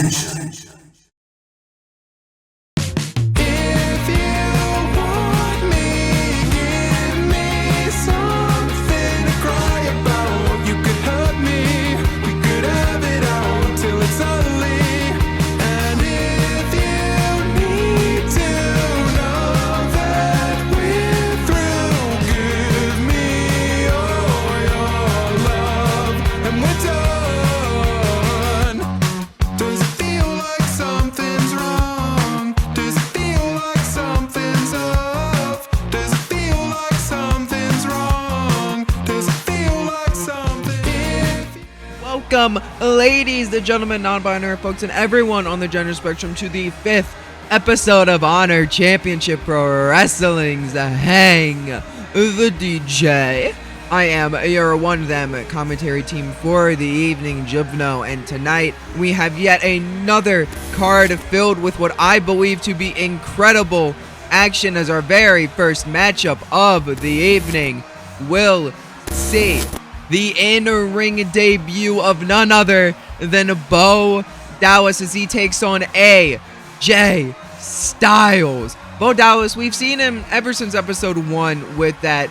attention. Welcome, ladies and gentlemen, non-binary folks, and everyone on the gender spectrum to the 5th episode of Honor Championship Pro Wrestling's Hang The DJ. I am your one-them commentary team for the evening, jubvno, and tonight we have yet another card filled with what I believe to be incredible action as our very first matchup of the evening. We'll see the in-ring debut of none other than Bo Dallas as he takes on AJ Styles. Bo Dallas, we've seen him ever since episode 1 with that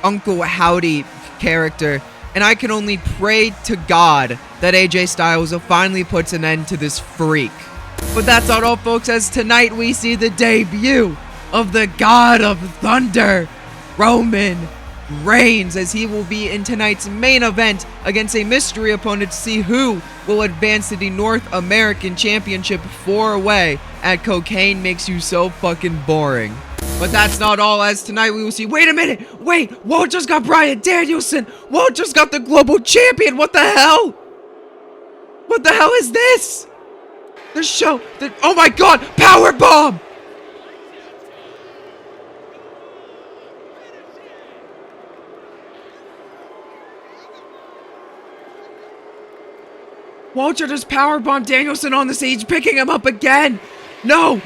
Uncle Howdy character, and I can only pray to God that AJ Styles finally puts an end to this freak. But that's not all, folks, as tonight we see the debut of the God of Thunder, Roman Reigns, as he will be in tonight's main event against a mystery opponent to see who will advance to the North American Championship 4-way at Cocaine Makes You So Fucking Boring. But that's not all, as tonight we will see, wait a minute, wait, Walt just got Bryan Danielson, Walt just got the global champion, what the hell? What the hell is this? The show, oh my god, powerbomb! Walter just powerbombed Danielson on the stage, picking him up again. No.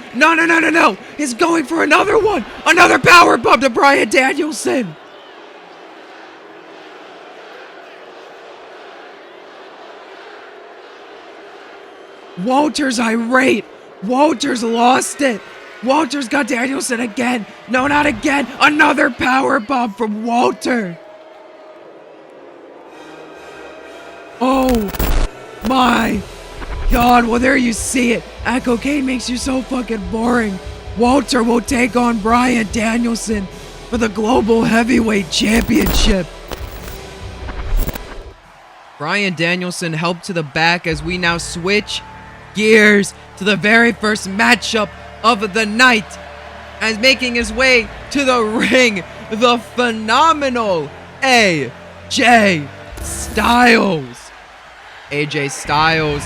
He's going for another one. Another powerbomb to Bryan Danielson. Walter's irate. Walter's lost it. Walter's got Danielson again. No, not again. Another powerbomb from Walter. Oh my god, well there you see it. At Cocaine Makes You So Fucking Boring, Walter will take on Bryan Danielson for the Global Heavyweight Championship. Bryan Danielson helped to the back as we now switch gears to the very first matchup of the night. As making his way to the ring, the phenomenal AJ Styles. AJ Styles,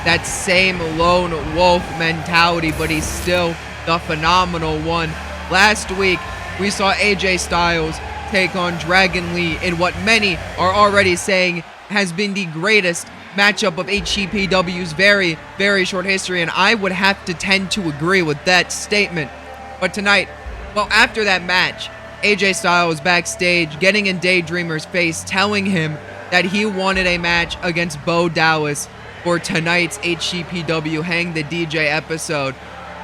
that same lone wolf mentality, but he's still the phenomenal one. Last week, we saw AJ Styles take on Dragon Lee in what many are already saying has been the greatest matchup of HCPW's very, very short history, and I would have to tend to agree with that statement. But tonight, well, after that match, AJ Styles backstage getting in Daydreamer's face, telling him that he wanted a match against Bo Dallas for tonight's HCPW Hang The DJ episode.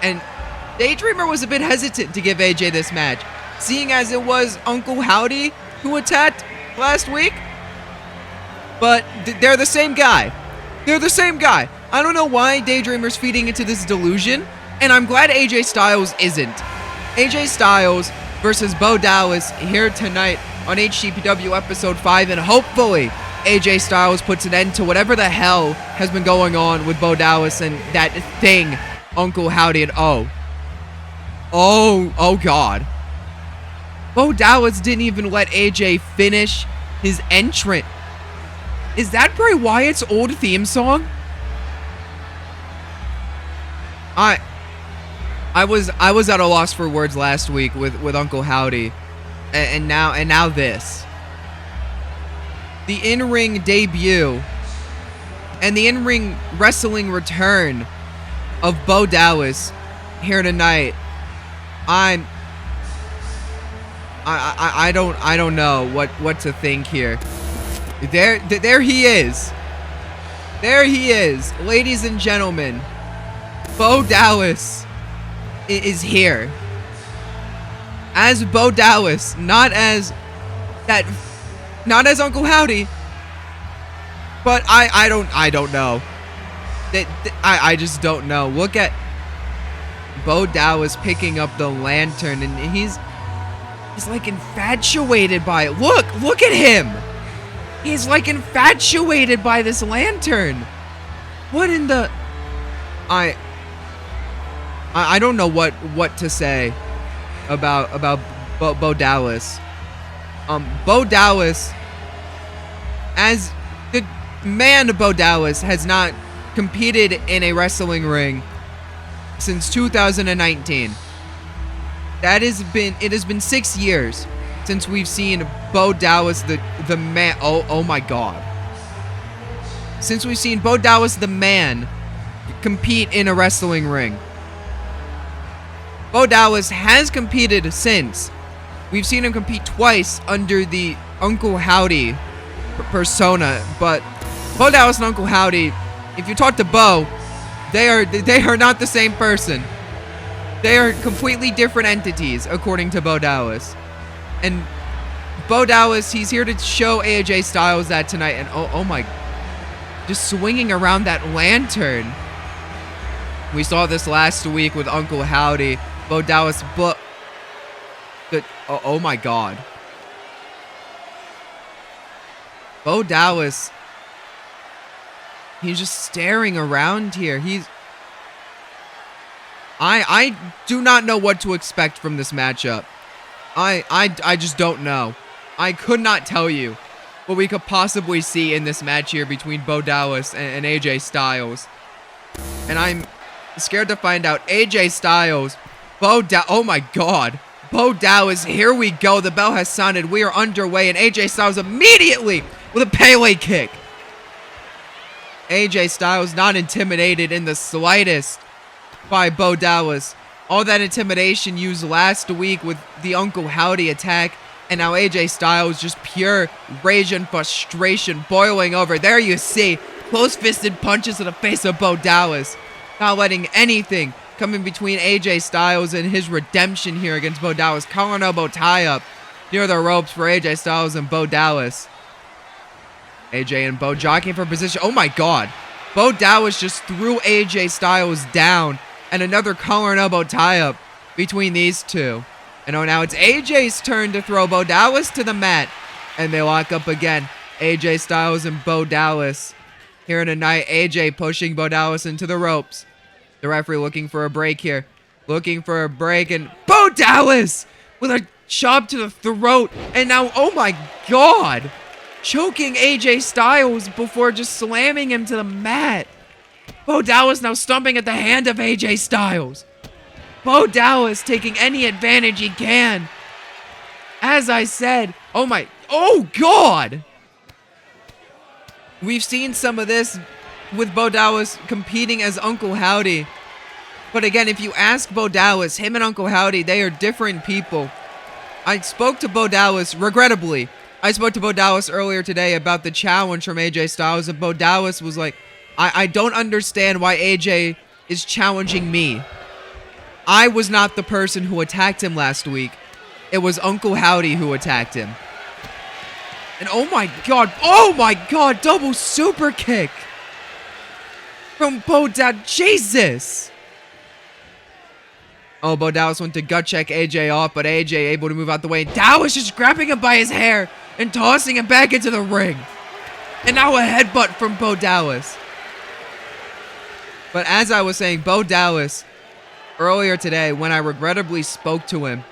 And Daydreamer was a bit hesitant to give AJ this match, seeing as it was Uncle Howdy who attacked last week. But they're the same guy. They're the same guy. I don't know why Daydreamer's feeding into this delusion, and I'm glad AJ Styles isn't. AJ Styles versus Bo Dallas here tonight on HCPW episode 5, and hopefully AJ Styles puts an end to whatever the hell has been going on with Bo Dallas and that thing, Uncle Howdy, and oh god. Bo Dallas didn't even let AJ finish his entrance. Is that Bray Wyatt's old theme song? I was at a loss for words last week with Uncle Howdy. And now this. The in-ring debut and the in-ring wrestling return of Bo Dallas here tonight. I don't know what to think here. There he is. There he is, ladies and gentlemen. Bo Dallas is here. As Bo Dallas, not as Uncle Howdy. But I don't know. I just don't know. Look at Bo Dallas picking up the lantern, and he's like infatuated by it. Look at him. He's like infatuated by this lantern. What in the... I don't know what to say about Bo Dallas. Bo Dallas, as the man Bo Dallas, has not competed in a wrestling ring since 2019. It has been 6 years since we've seen Bo Dallas, the man. Oh my God. Since we've seen Bo Dallas, the man, compete in a wrestling ring. Bo Dallas has competed since. We've seen him compete twice under the Uncle Howdy persona, but Bo Dallas and Uncle Howdy, if you talk to Bo, they are not the same person. They are completely different entities, according to Bo Dallas. And Bo Dallas, he's here to show AJ Styles that tonight, and oh my, just swinging around that lantern. We saw this last week with Uncle Howdy. Bo Dallas, but oh my God. Bo Dallas, he's just staring around here. I do not know what to expect from this matchup. I just don't know. I could not tell you what we could possibly see in this match here between Bo Dallas and AJ Styles. And I'm scared to find out. AJ Styles, oh my God. Bo Dallas, here we go. The bell has sounded. We are underway, and AJ Styles immediately with a Pele kick. AJ Styles not intimidated in the slightest by Bo Dallas. All that intimidation used last week with the Uncle Howdy attack, and now AJ Styles just pure rage and frustration boiling over. There you see, close-fisted punches to the face of Bo Dallas, not letting anything come in between AJ Styles and his redemption here against Bo Dallas. Collar elbow tie-up near the ropes for AJ Styles and Bo Dallas. AJ and Bo jockeying for position. Oh my God. Bo Dallas just threw AJ Styles down, and another collar and elbow tie-up between these two. And now it's AJ's turn to throw Bo Dallas to the mat, and they lock up again. AJ Styles and Bo Dallas here tonight. AJ pushing Bo Dallas into the ropes. The referee looking for a break here. Looking for a break, and Bo Dallas with a chop to the throat. And now, oh my God, choking AJ Styles before just slamming him to the mat. Bo Dallas now stomping at the hand of AJ Styles. Bo Dallas taking any advantage he can. As I said, oh God. We've seen some of this with Bo Dallas competing as Uncle Howdy. But again, if you ask Bo Dallas, him and Uncle Howdy, they are different people. I spoke to Bo Dallas, regrettably. I spoke to Bo Dallas earlier today about the challenge from AJ Styles, and Bo Dallas was like, I don't understand why AJ is challenging me. I was not the person who attacked him last week. It was Uncle Howdy who attacked him. And oh my God, double super kick from Bo Dallas. Jesus. Oh, Bo Dallas went to gut check AJ off, but AJ able to move out the way. Dallas just grabbing him by his hair and tossing him back into the ring. And now a headbutt from Bo Dallas. But as I was saying, Bo Dallas, earlier today, when I regrettably spoke to him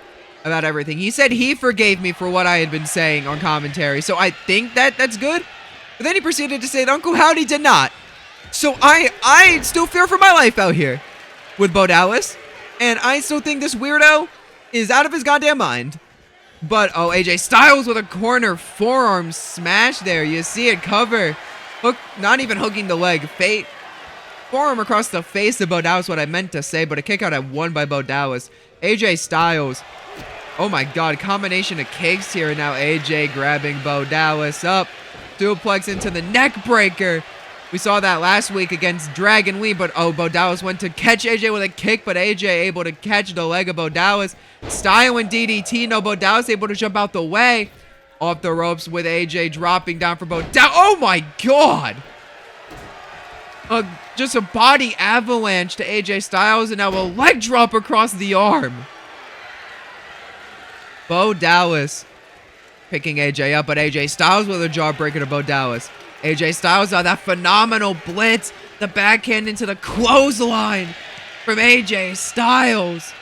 about everything, he said he forgave me for what I had been saying on commentary. So I think that's good. But then he proceeded to say that Uncle Howdy did not. So I still fear for my life out here with Bo Dallas. And I still think this weirdo is out of his goddamn mind. But, oh, AJ Styles with a corner forearm smash there. You see it cover. Hook, not even hooking the leg. Forearm across the face of Bo Dallas, what I meant to say, but a kick out at one by Bo Dallas. AJ Styles. Oh my God, combination of kicks here. And now AJ grabbing Bo Dallas up. Duplex into the neck breaker. We saw that last week against Dragon Lee, but oh, Bo Dallas went to catch AJ with a kick, but AJ able to catch the leg of Bo Dallas. Style and DDT, no, Bo Dallas able to jump out the way. Off the ropes with AJ dropping down for Bo Dallas. Oh my God! Just a body avalanche to AJ Styles, and now a leg drop across the arm. Bo Dallas picking AJ up, but AJ Styles with a jawbreaker to Bo Dallas. AJ Styles on that phenomenal blitz. The backhand into the clothesline from AJ Styles.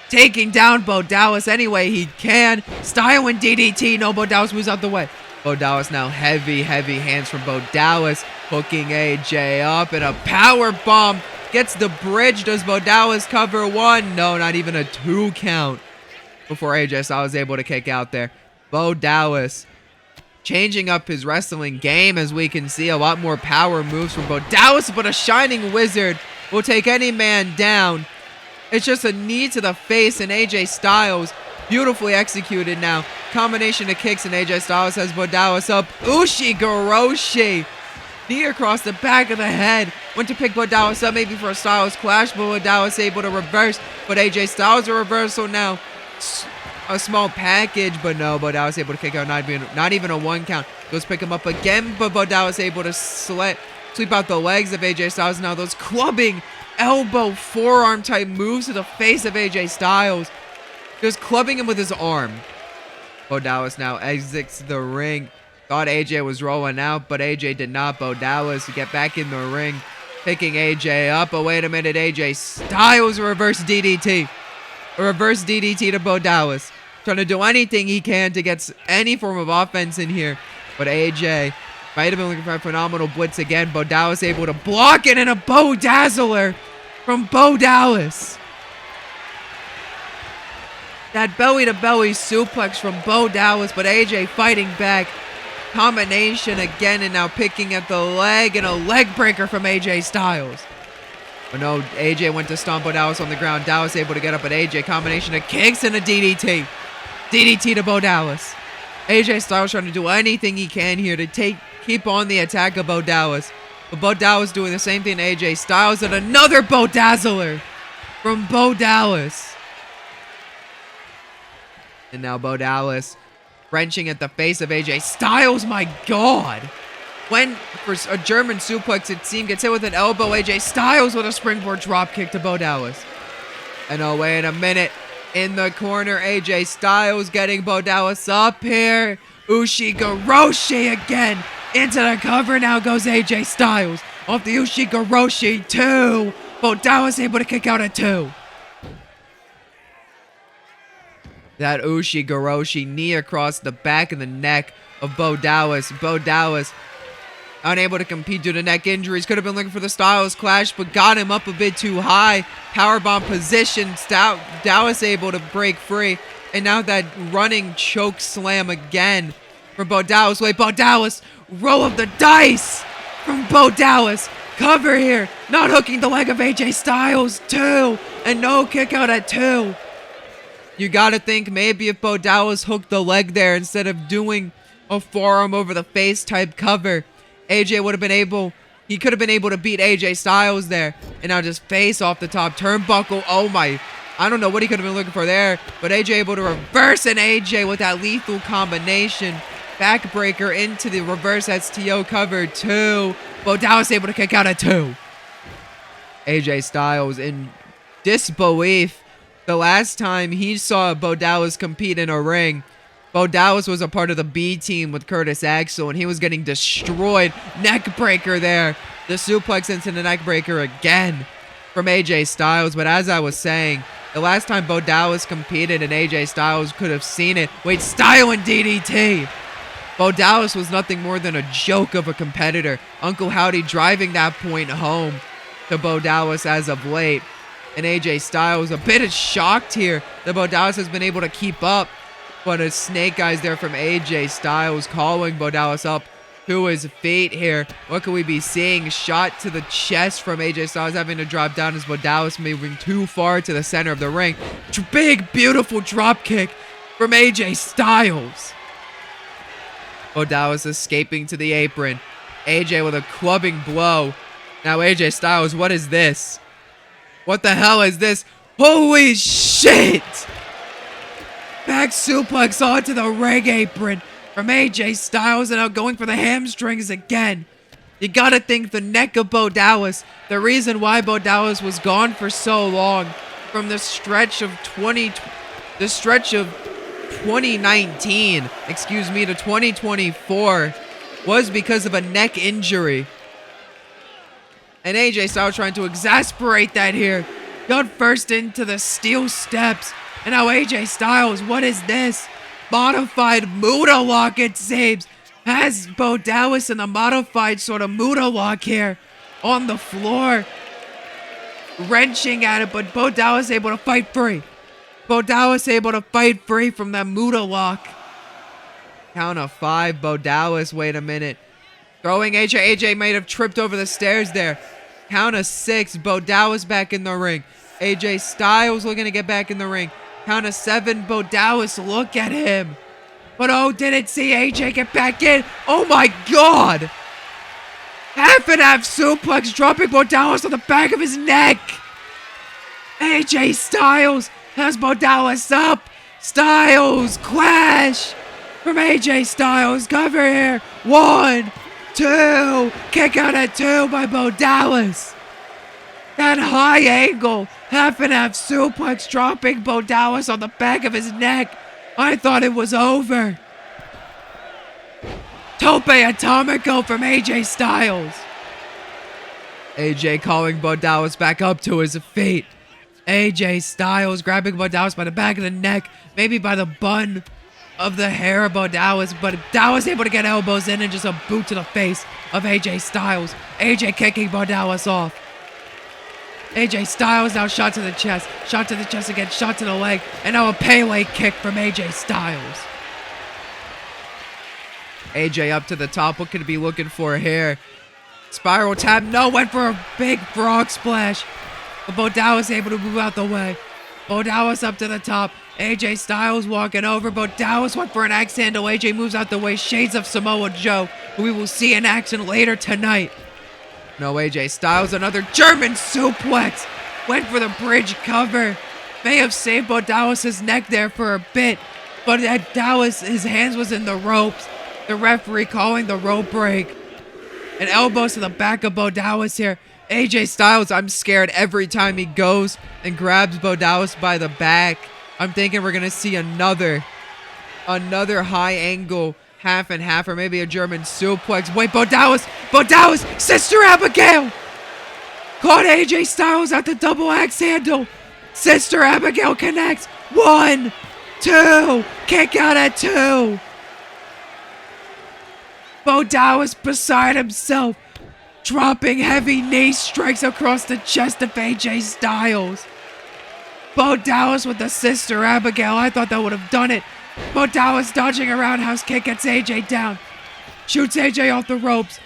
Taking down Bo Dallas any way he can. Style and DDT. No, Bo Dallas moves out the way. Bo Dallas now heavy hands from Bo Dallas. Hooking AJ up and a power bomb. Gets the bridge. Does Bo Dallas cover one? No, not even a 2 count. Before AJ Styles was able to kick out there. Bo Dallas changing up his wrestling game, as we can see a lot more power moves from Bo Dallas, but a shining wizard will take any man down. It's just a knee to the face, and AJ Styles beautifully executed now. Combination of kicks, and AJ Styles has Bo Dallas up. Ushi-Goroshi. Knee across the back of the head. Went to pick Bo Dallas up maybe for a Styles clash, but Bo Dallas able to reverse. But AJ Styles a reversal now. A small package, but no, Bo Dallas able to kick out, not even a 1 count. Goes pick him up again, but Bo Dallas able to sweep out the legs of AJ Styles. Now those clubbing elbow forearm type moves to the face of AJ Styles. Just clubbing him with his arm. Bo Dallas now exits the ring. Thought AJ was rolling out, but AJ did not. Bo Dallas get back in the ring, picking AJ up. But wait a minute, AJ Styles reverse DDT. A reverse DDT to Bo Dallas. Trying to do anything he can to get any form of offense in here. But AJ might have been looking for a phenomenal blitz again. Bo Dallas able to block it, and a Bo Dazzler from Bo Dallas. That belly-to-belly suplex from Bo Dallas, but AJ fighting back. Combination again, and now picking at the leg, and a leg breaker from AJ Styles. But no, AJ went to stomp Bo Dallas on the ground. Dallas able to get up, at AJ combination of kicks and a DDT. DDT to Bo Dallas. AJ Styles trying to do anything he can here to keep on the attack of Bo Dallas. But Bo Dallas doing the same thing to AJ Styles, and another Bo Dazzler from Bo Dallas. And now Bo Dallas wrenching at the face of AJ Styles. My God. When for a German suplex, it seemed, gets hit with an elbow. AJ Styles with a springboard drop kick to Bo Dallas. And oh, wait a minute. In the corner, AJ Styles getting Bo Dallas up here. Ushi-Goroshi again. Into the cover now goes AJ Styles. Off the Ushi-Goroshi, 2. Bo Dallas able to kick out at 2. That Ushi-Goroshi knee across the back of the neck of Bo Dallas. Bo Dallas unable to compete due to neck injuries. Could have been looking for the Styles clash, but got him up a bit too high. Powerbomb position. Dallas able to break free. And now that running choke slam again from Bo Dallas. Wait, Bo Dallas. Roll of the dice from Bo Dallas. Cover here. Not hooking the leg of AJ Styles. 2. And no kick out at 2. You gotta think maybe if Bo Dallas hooked the leg there instead of doing a forearm over the face type cover, AJ would have been able, he could have been able to beat AJ Styles there. And now just face off the top turnbuckle. Oh my, I don't know what he could have been looking for there, but AJ able to reverse, and AJ with that lethal combination. Backbreaker into the reverse STO cover 2. Bo Dallas able to kick out at 2. AJ Styles in disbelief. The last time he saw Bo Dallas compete in a ring, Bo Dallas was a part of the B team with Curtis Axel, and he was getting destroyed. Neck breaker there. The suplex into the neck breaker again from AJ Styles. But as I was saying, the last time Bo Dallas competed and AJ Styles could have seen it. Wait, Style and DDT. Bo Dallas was nothing more than a joke of a competitor. Uncle Howdy driving that point home to Bo Dallas as of late. And AJ Styles a bit shocked here that Bo Dallas has been able to keep up. But a snake eyes there from AJ Styles calling Bo Dallas up to his feet here. What could we be seeing? Shot to the chest from AJ Styles, having to drop down as Bo Dallas moving too far to the center of the ring. Big, beautiful drop kick from AJ Styles. Bo Dallas escaping to the apron. AJ with a clubbing blow. Now AJ Styles, what is this? What the hell is this? Holy shit! Back suplex onto the ring apron from AJ Styles, and now going for the hamstrings again. You gotta think the neck of Bo Dallas, the reason why Bo Dallas was gone for so long from the stretch of 2019, to 2024, was because of a neck injury. And AJ Styles trying to exasperate that here. Got first into the steel steps. And now AJ Styles, what is this? Modified Muda lock, it seems. Has Bo Dallas in the modified sort of Muda lock here on the floor. Wrenching at it, but Bo Dallas able to fight free. Bo Dallas able to fight free from that Muda lock. Count of 5, Bo Dallas, wait a minute. Throwing AJ. AJ might have tripped over the stairs there. Count of 6, Bo Dallas back in the ring. AJ Styles looking to get back in the ring. Count of 7, Bo Dallas, look at him. But oh, didn't see AJ get back in. Oh my God. Half and half suplex, dropping Bo Dallas on the back of his neck. AJ Styles has Bo Dallas up. Styles, clash from AJ Styles. Cover here. 1, 2. Kick out at 2 by Bo Dallas. That high angle, half and half suplex, dropping Bo Dallas on the back of his neck. I thought it was over. Tope Atomico from AJ Styles. AJ calling Bo Dallas back up to his feet. AJ Styles grabbing Bo Dallas by the back of the neck, maybe by the bun of the hair of Bo Dallas, but Dallas able to get elbows in and just a boot to the face of AJ Styles. AJ kicking Bo Dallas off. AJ Styles now shot to the chest again, shot to the leg, and now a Pele kick from AJ Styles. AJ up to the top, what could it be looking for here? Spiral tap, no, went for a big frog splash. But Bo Dallas able to move out the way. Bo Dallas up to the top. AJ Styles walking over. Bo Dallas went for an axe handle. AJ moves out the way. Shades of Samoa Joe, who we will see in action later tonight. No, AJ Styles, another German suplex. Went for the bridge cover. May have saved Bo Dallas' neck there for a bit. But at Dallas, his hands was in the ropes. The referee calling the rope break. And elbows to the back of Bo Dallas here. AJ Styles, I'm scared every time he goes and grabs Bo Dallas by the back. I'm thinking we're going to see another high angle half and half, or maybe a German suplex. Wait, Bo Dallas, Sister Abigail! Caught AJ Styles at the double axe handle. Sister Abigail connects. 1, 2, kick out at 2. Bo Dallas beside himself, dropping heavy knee strikes across the chest of AJ Styles. Bo Dallas with the Sister Abigail. I thought that would have done it. Bo Dallas dodging a roundhouse kick, gets AJ down. Shoots AJ off the ropes.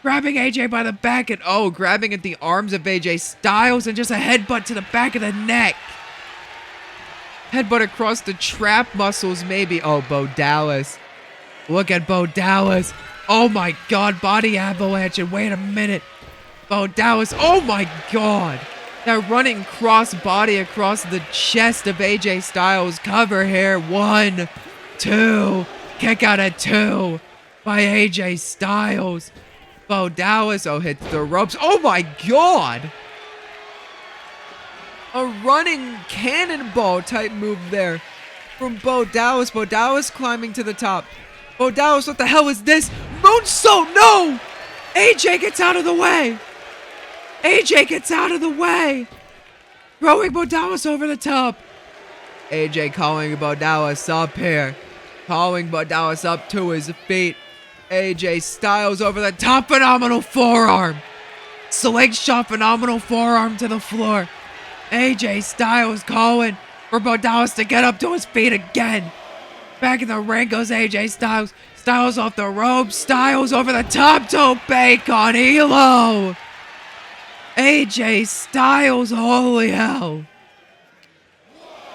Grabbing AJ by the back and grabbing at the arms of AJ Styles and just a headbutt to the back of the neck. Headbutt across the trap muscles maybe. Oh, Bo Dallas. Look at Bo Dallas. Oh my God, body avalanche, and wait a minute. Bo Dallas, oh my God. That running cross body across the chest of AJ Styles. Cover here, 1, 2, kick out at 2 by AJ Styles. Bo Dallas, hits the ropes. Oh my God. A running cannonball type move there from Bo Dallas. Bo Dallas climbing to the top. Bo Dallas, what the hell is this? Moonsault, no! AJ gets out of the way. AJ gets out of the way. Throwing Bo Dallas over the top. AJ calling Bo Dallas up here. Calling Bo Dallas up to his feet. AJ Styles over the top. Phenomenal forearm. Slingshot phenomenal forearm to the floor. AJ Styles calling for Bo Dallas to get up to his feet again. Back in the ring goes AJ Styles. Styles off the ropes. Styles over the top. Tope con hilo. AJ Styles, holy hell.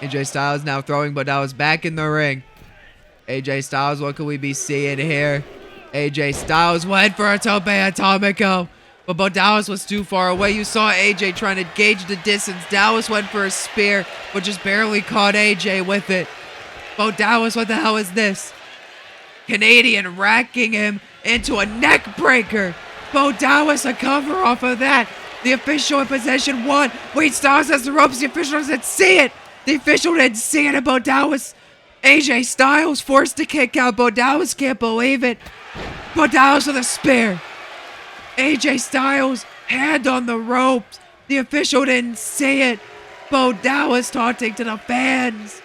AJ Styles now throwing Bo Dallas back in the ring. AJ Styles, what could we be seeing here? AJ Styles went for a tope atomico, but Bo Dallas was too far away. You saw AJ trying to gauge the distance. Dallas went for a spear, but just barely caught AJ with it. Bo Dallas, what the hell is this? Canadian racking him into a neck breaker. Bo Dallas a cover off of that. The official in possession won. Wait, Styles has the ropes. The official doesn't see it. The official didn't see it, and Bo Dallas, AJ Styles forced to kick out. Bo Dallas can't believe it. Bo Dallas with a spear. AJ Styles hand on the ropes. The official didn't see it. Bo Dallas taunting to the fans.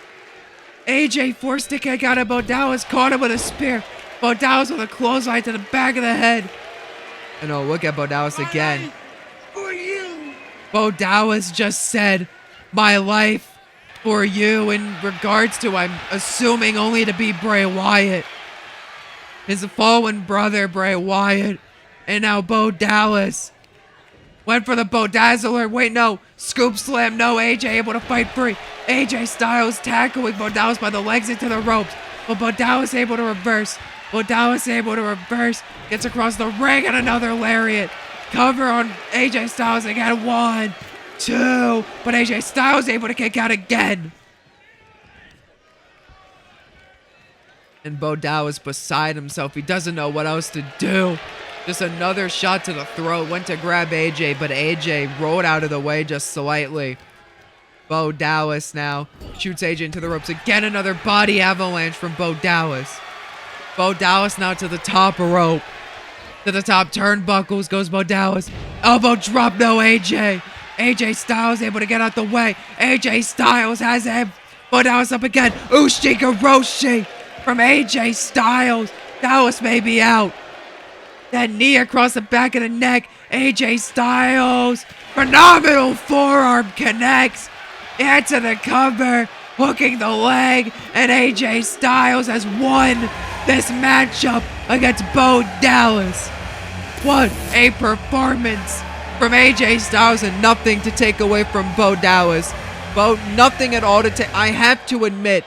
AJ forced to kick out, and Bo Dallas caught him with a spear. Bo Dallas with a clothesline to the back of the head. And oh, look at Bo Dallas again. For you. Bo Dallas just said, "My life for you," in regards to, I'm assuming, only to be Bray Wyatt. His fallen brother, Bray Wyatt. And now Bo Dallas went for the Bo Dazzler. Wait, no. Scoop slam. No, AJ able to fight free. AJ Styles tackling Bo Dallas by the legs into the ropes. But Bo Dallas able to reverse. Bo Dallas able to reverse. Gets across the ring and another lariat. Cover on AJ Styles again. 1, 2. But AJ Styles able to kick out again. And Bo Dallas beside himself. He doesn't know what else to do. Just another shot to the throat. Went to grab AJ, but AJ rolled out of the way just slightly. Bo Dallas now shoots AJ into the ropes. Again, another body avalanche from Bo Dallas. Bo Dallas now to the top rope. To the top turnbuckles goes Bo Dallas. Elbow drop, no AJ. AJ Styles able to get out the way. AJ Styles has him. Bo Dallas up again. Ushika Roshi from AJ Styles. Dallas may be out. That knee across the back of the neck. AJ Styles. Phenomenal forearm connects. Into the cover. Hooking the leg. And AJ Styles has won this matchup against Bo Dallas. What a performance from AJ Styles, and nothing to take away from Bo Dallas. Nothing at all to take. I have to admit,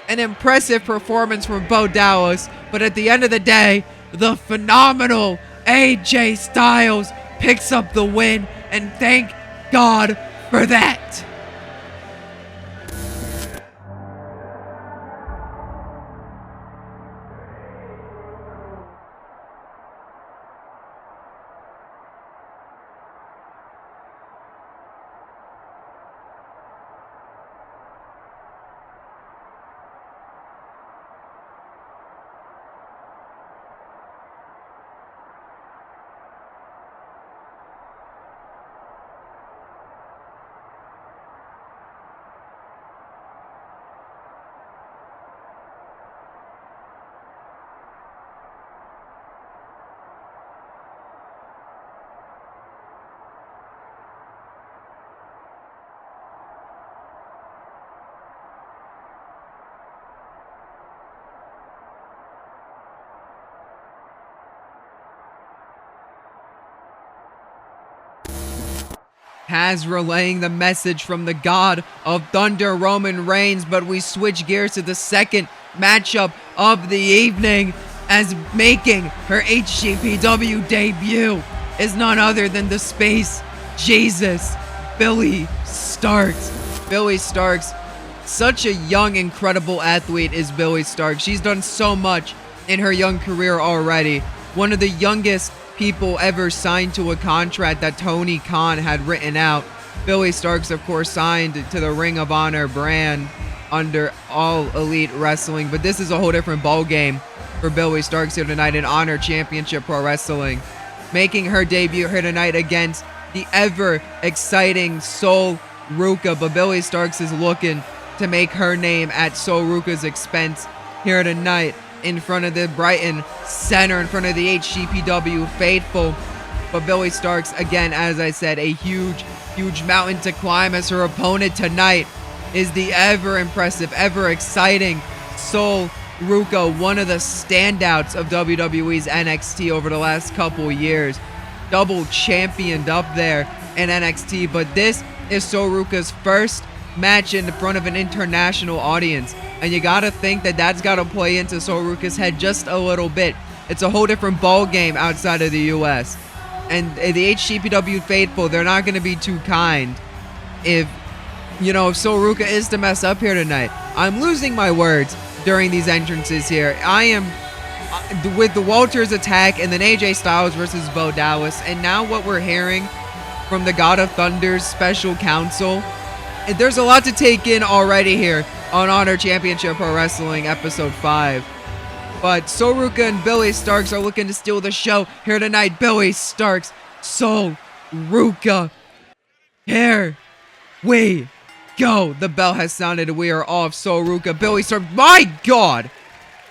an impressive performance from Bo Dallas, but at the end of the day, the phenomenal AJ Styles picks up the win, and thank God for that. Has relaying the message from the God of Thunder, Roman Reigns, but we switch gears to the second matchup of the evening, as making her HCPW debut is none other than the Space Jesus, Billie Starkz. Billie Starkz, such a young, incredible athlete is Billie Starkz. She's done so much in her young career already. One of the youngest people ever signed to a contract that Tony Khan had written out. Billie Starkz, of course, signed to the Ring of Honor brand under All Elite Wrestling, but this is a whole different ball game for Billie Starkz here tonight in Honor Championship Pro Wrestling, making her debut here tonight against the ever exciting Sol Ruca. But Billie Starkz is looking to make her name at Sol Ruca's expense here tonight in front of the Brighton Centre, in front of the HCPW faithful. But Billie Starkz, again, as I said, a huge mountain to climb, as her opponent tonight is the ever impressive, ever exciting Sol Ruca, one of the standouts of WWE's NXT over the last couple years. Double championed up there in NXT, but this is Sol Ruca's first match in front of an international audience, and you gotta think that that's gotta play into Sol Ruca's head just a little bit. It's a whole different ball game outside of the US. And the HCPW faithful, they're not going to be too kind if, you know, if Ruka is to mess up here tonight. I'm losing my words during these entrances here. I am with the Walters attack and then AJ Styles versus Bo Dallas. And now what we're hearing from the God of Thunder's special counsel, there's a lot to take in already here on Honor Championship Pro Wrestling Episode 5. But Ruka and Billie Starkz are looking to steal the show here tonight. Billie Starkz, Ruka. Here we go. The bell has sounded and we are off. Ruka, Billie Starkz. My God!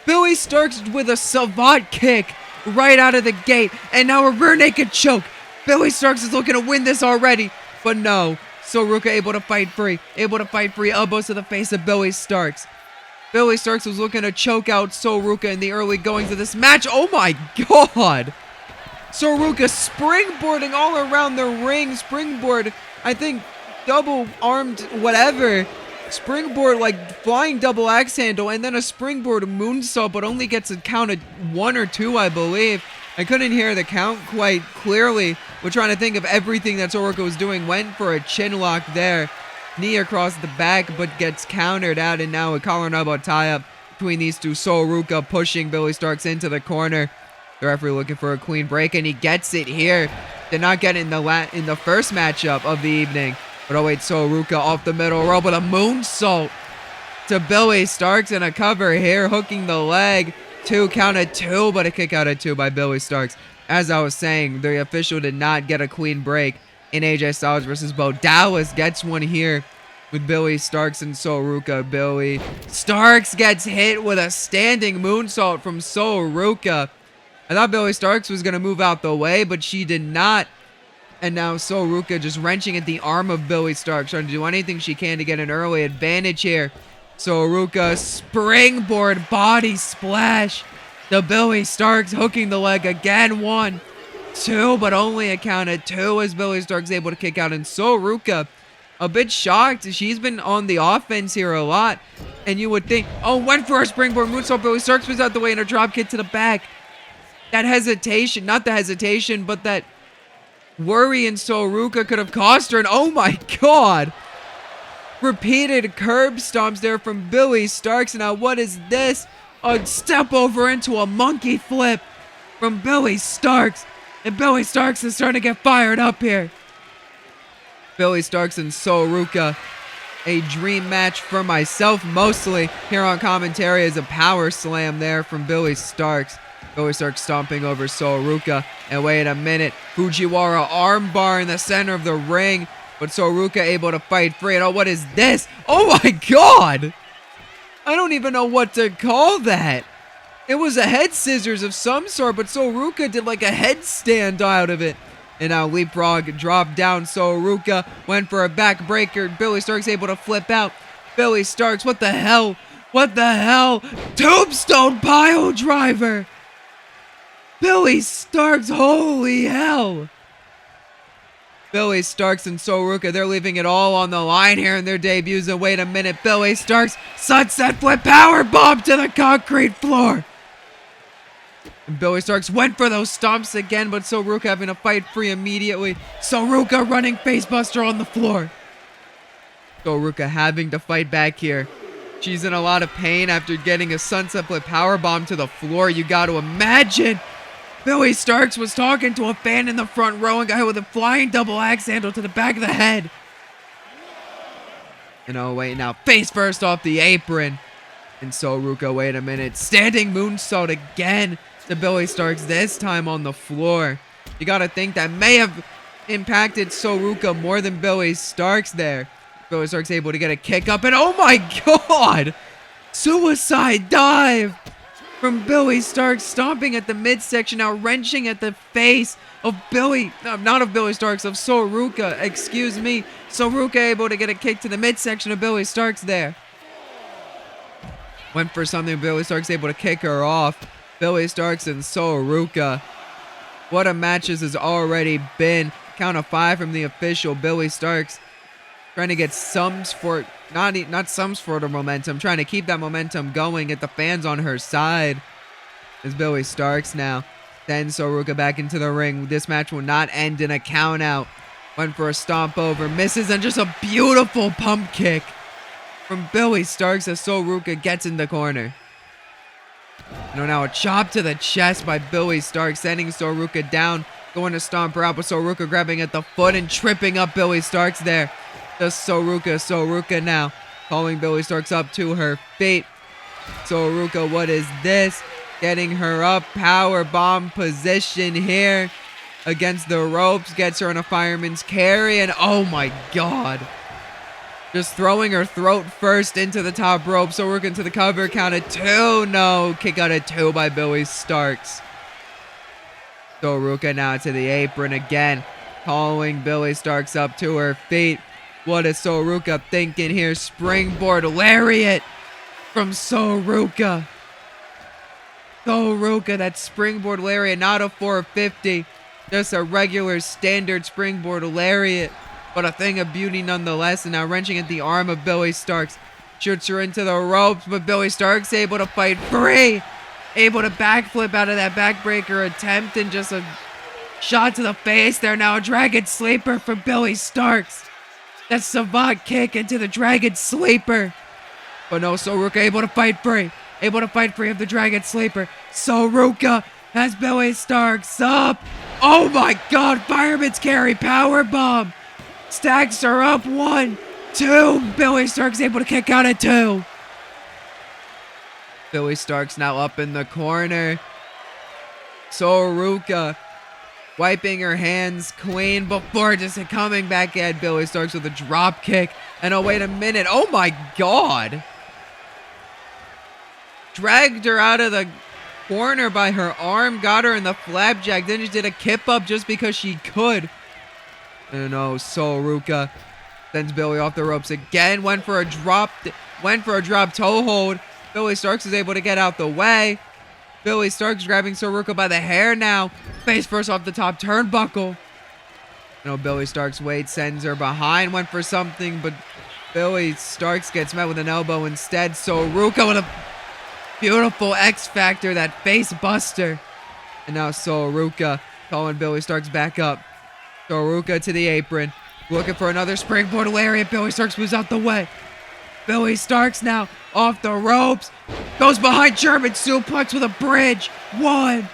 Billie Starkz with a savant kick right out of the gate. And now a rear naked choke. Billie Starkz is looking to win this already. But no. Ruka able to fight free. Able to fight free. Elbows to the face of Billie Starkz. Billie Starkz was looking to choke out Ruka in the early goings of this match. Oh my God! Ruka springboarding all around the ring. Springboard, I think, double-armed whatever. Springboard like flying double axe handle and then a springboard moonsault, but only gets a count of 1 or 2, I believe. I couldn't hear the count quite clearly. We're trying to think of everything that Ruka was doing. Went for a chin lock there. Knee across the back, but gets countered out, and now a collar and elbow tie-up between these two. Ruka pushing Billie Starkz into the corner. The referee looking for a clean break, and he gets it here. Did not get it in the first matchup of the evening. But oh wait, Ruka off the middle rope with a moonsault to Billie Starkz and a cover here, hooking the leg. 2, count of 2, but a kick out of 2 by Billie Starkz. As I was saying, the official did not get a clean break in AJ Styles versus Bo Dallas. Gets one here with Billie Starkz and Ruka. Billie Starkz gets hit with a standing moonsault from Ruka. I thought Billie Starkz was going to move out the way, but she did not. And now Ruka just wrenching at the arm of Billie Starkz, trying to do anything she can to get an early advantage here. Ruka springboard body splash to Billie Starkz, hooking the leg again. 1, 2, but only a count of 2 as Billie Starkz able to kick out. And Ruka, a bit shocked. She's been on the offense here a lot. And you would think, oh, went for a springboard moonsault. Billie Starkz was out the way and a drop kick to the back. That hesitation, not the hesitation, but that worry in Ruka could have cost her. And oh my God! Repeated curb stomps there from Billie Starkz. Now what is this? A step over into a monkey flip from Billie Starkz. And Billie Starkz is starting to get fired up here. Billie Starkz and Ruka. A dream match for myself mostly here on commentary as a power slam there from Billie Starkz. Billie Starkz stomping over Ruka. And wait a minute. Fujiwara armbar in the center of the ring. But Ruka able to fight free. And oh, what is this? Oh my God! I don't even know what to call that. It was a head scissors of some sort, but Ruka did like a headstand out of it. And now leapfrog dropped down. Ruka went for a backbreaker. Billie Starkz able to flip out. Billie Starkz, what the hell? What the hell? Tombstone pile driver. Billie Starkz, holy hell. Billie Starkz and Ruka, they're leaving it all on the line here in their debuts. And wait a minute, Billie Starkz, sunset flip power bomb to the concrete floor. And Billie Starkz went for those stomps again, but Ruka having to fight free immediately. Ruka running facebuster on the floor. Ruka having to fight back here. She's in a lot of pain after getting a sunset flip power bomb to the floor. You got to imagine. Billie Starkz was talking to a fan in the front row and got hit with a flying double axe handle to the back of the head. And oh wait, now face first off the apron. And Ruka, wait a minute, standing moonsault again to Billie Starkz, this time on the floor. You gotta think that may have impacted Ruka more than Billie Starkz there. Billie Starkz able to get a kick up, and oh my God! Suicide dive from Billie Starkz, stomping at the midsection, now wrenching at the face of not of Billie Starkz, of Ruka, excuse me. Ruka able to get a kick to the midsection of Billie Starkz there. Went for something, Billie Starkz able to kick her off. Billie Starkz and Ruka. What a match this has already been. Count of 5 from the official. Billie Starkz trying to get some sort, not some sort of momentum, trying to keep that momentum going, get the fans on her side. As Billie Starkz now sends Ruka back into the ring. This match will not end in a count out. Went for a stomp over, misses, and just a beautiful pump kick from Billie Starkz as Ruka gets in the corner. Now a chop to the chest by Billie Starkz, sending Ruka down, going to stomp her out, but Ruka grabbing at the foot and tripping up Billie Starkz there. Just Ruka now calling Billie Starkz up to her feet. Ruka, what is this? Getting her up, power bomb position here against the ropes, gets her on a fireman's carry, and oh my god. Just throwing her throat first into the top rope. Ruka into the cover, count of 2. No, kick out of 2 by Billie Starkz. Ruka now to the apron again, calling Billie Starkz up to her feet. What is Ruka thinking here? Springboard lariat from Ruka. Ruka, that springboard lariat, not a 450. Just a regular standard springboard lariat, but a thing of beauty nonetheless. And now wrenching at the arm of Billie Starkz. Shoots her into the ropes, but Billie Starkz able to fight free. Able to backflip out of that backbreaker attempt, and just a shot to the face there. Now a dragon sleeper for Billie Starkz. That savant kick into the dragon sleeper. But no, Ruka able to fight free. Able to fight free of the dragon sleeper. Ruka has Billie Starkz up. Oh my god, fireman's carry, power bomb. Stacks her up, 1, 2. Billie Starkz able to kick out at 2. Billie Starkz now up in the corner. Ruka wiping her hands clean before just coming back at Billie Starkz with a drop kick. And oh, wait a minute. Oh my god. Dragged her out of the corner by her arm, got her in the flapjack, then just did a kip up just because she could. And oh, Ruka sends Billie off the ropes again. Went for a drop toe hold. Billie Starkz is able to get out the way. Billie Starkz grabbing Ruka by the hair now. Face first off the top turnbuckle. Billie Starkz waits, sends her behind. Went for something, but Billie Starkz gets met with an elbow instead. Ruka with a beautiful X Factor, that face buster. And now Ruka calling Billie Starkz back up. Ruka to the apron. Looking for another springboard lariat. Billie Starkz moves out the way. Billie Starkz now off the ropes. Goes behind German suplex with a bridge. 1,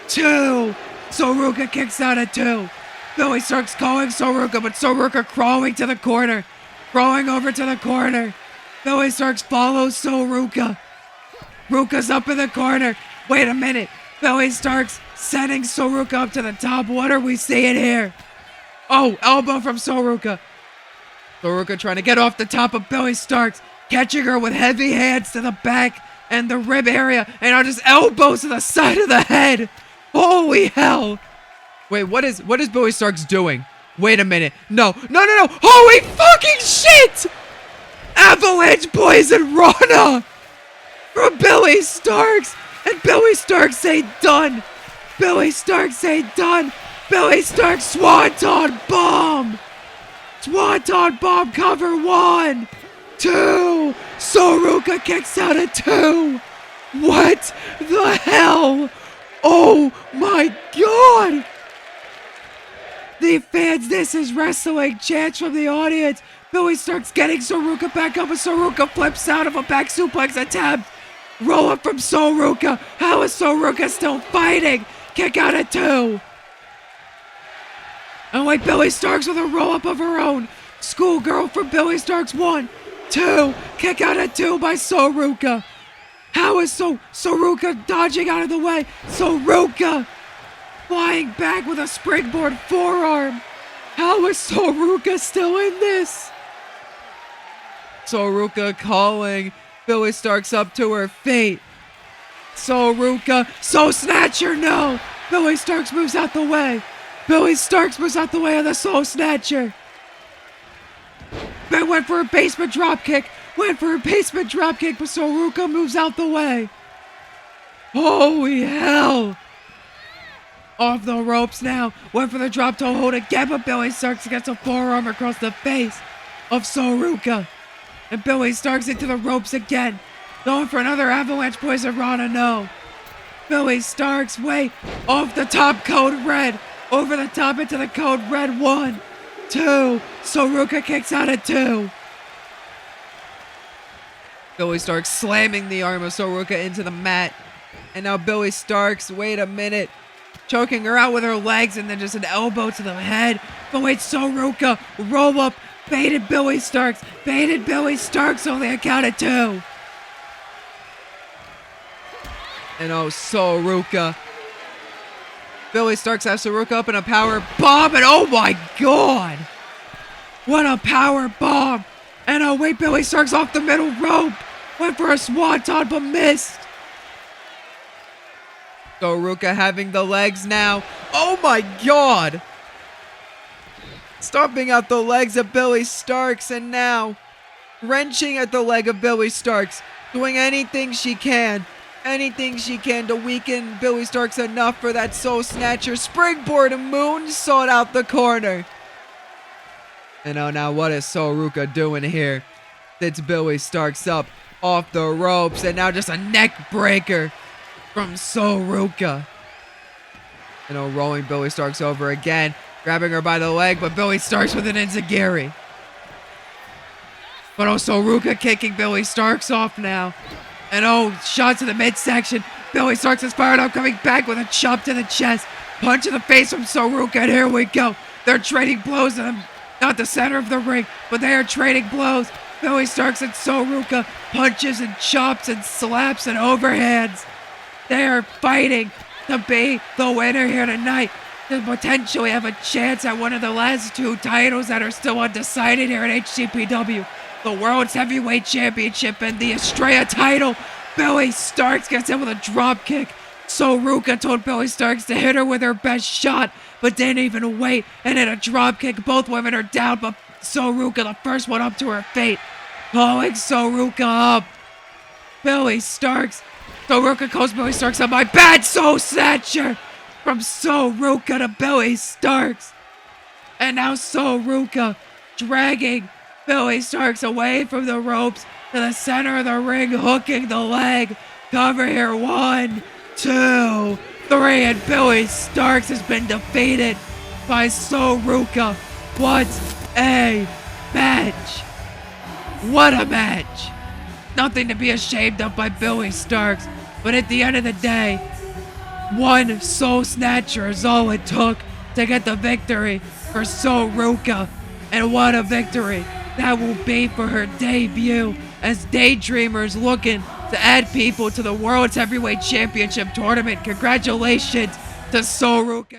2. Ruka kicks out at 2. Billie Starkz calling Ruka, but Ruka crawling to the corner. Crawling over to the corner. Billie Starkz follows Ruka. Ruka's up in the corner. Wait a minute. Billie Starkz setting Ruka up to the top. What are we seeing here? Oh, elbow from Ruka. Ruka trying to get off the top of Billie Starkz. Catching her with heavy hands to the back and the rib area. And now just elbows to the side of the head. Holy hell. Wait, what is Billie Starkz doing? Wait a minute. No. Holy fucking shit. Avalanche Poison Rana from Billie Starkz. And Billie Starkz ain't done. Billie Starkz ain't done. Billie Starkz Swanton Bomb. Swanton Bomb cover 1, 2. Ruka kicks out at 2. What the hell? Oh my god. The fans, this is wrestling. Chants from the audience. Billie Starkz getting Ruka back up, and Ruka flips out of a back suplex attempt. Roll up from Ruka. How is Ruka still fighting? Kick out at 2. And wait, Billie Starkz with a roll up of her own. Schoolgirl from Billie Starkz. 1, 2. Kick out at 2 by Ruka. How is Ruka dodging out of the way? Ruka flying back with a springboard forearm. How is Ruka still in this? Ruka calling Billie Starkz up to her feet. Ruka, Snatcher, no. Billie Starkz moves out the way. Billie Starkz moves out the way of the Soul Snatcher. They went for a basement dropkick. But Ruka moves out the way. Holy hell. Off the ropes now. Went for the drop toe hold again, but Billie Starkz gets a forearm across the face of Ruka. And Billie Starkz into the ropes again. Going for another Avalanche Poison Rana, no. Billie Starkz way off the top, code red. Over the top into the code red. 1, 2. So Ruca kicks out at 2. Billie Starkz slamming the arm of Ruca into the mat. And now Billie Starkz, wait a minute, choking her out with her legs and then just an elbow to the head. But wait, Ruca, roll up, baited Billie Starkz, only a count of 2. And Ruca. Billie Starkz has Ruca up in a power bomb, and oh my god! What a power bomb! And wait, Billie Starkz off the middle rope! Went for a swanton, but missed! Ruca having the legs now. Oh my god! Stomping out the legs of Billie Starkz, and now wrenching at the leg of Billie Starkz. Doing anything she can to weaken Billie Starkz enough for that soul snatcher. Springboard moonsault out the corner. And now what is Ruca doing here? Sits Billie Starkz up off the ropes, and now just a neck breaker from Ruca. Rolling Billie Starkz over again, grabbing her by the leg, but Billie Starkz with an enziguri. But Ruca kicking Billie Starkz off now. And shot to the midsection. Billie Starkz is fired up, coming back with a chop to the chest. Punch in the face from Ruca, and here we go. They're trading blows in not the center of the ring, but they are trading blows. Billie Starkz and Ruca, punches and chops and slaps and overhands. They are fighting to be the winner here tonight, to potentially have a chance at one of the last 2 titles that are still undecided here at HCPW. The World's Heavyweight Championship and the Estrella title. Billie Starkz gets in with a drop kick. Ruca told Billie Starkz to hit her with her best shot, but didn't even wait and hit a drop kick. Both women are down, but Ruca, the first one up to her fate, calling Ruca up. Billie Starkz. Ruca calls Billie Starkz up. My bad soul snatcher from Ruca to Billie Starkz. And now Ruca dragging Billie Starkz away from the ropes to the center of the ring, hooking the leg. Cover here. 1, 2, 3, and Billie Starkz has been defeated by Ruca. What a match! What a match! Nothing to be ashamed of by Billie Starkz, but at the end of the day, one soul snatcher is all it took to get the victory for Ruca, and what a victory that will be for her debut as Daydreamers looking to add people to the World's Heavyweight Championship tournament. Congratulations to Ruca.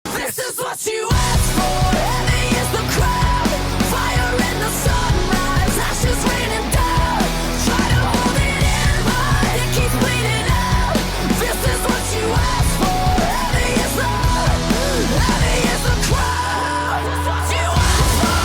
This is what you asked for. Heavy is the crowd. Fire in the sunrise. Ashes raining down. Try to hold it in, but it keeps bleeding out. This is what you asked for. Heavy is the crowd. This is what you asked for.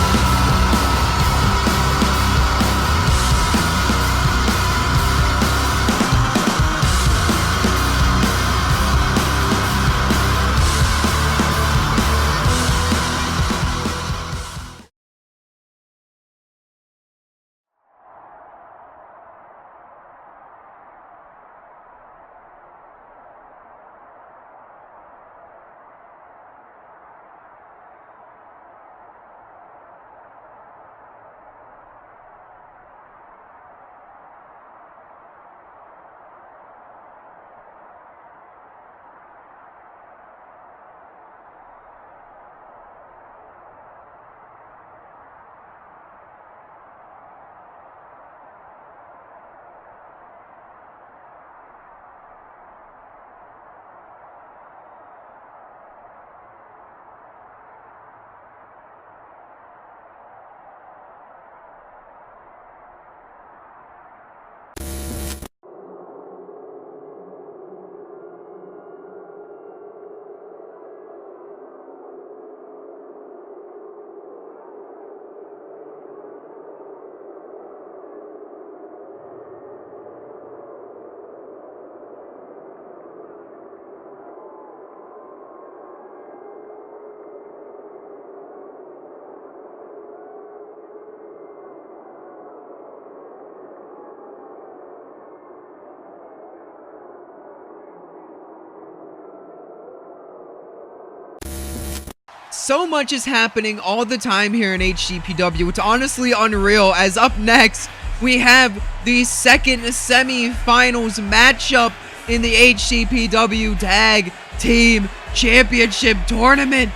So much is happening all the time here in HCPW. It's honestly unreal, as up next, we have the second semi-finals matchup in the HCPW Tag Team Championship Tournament,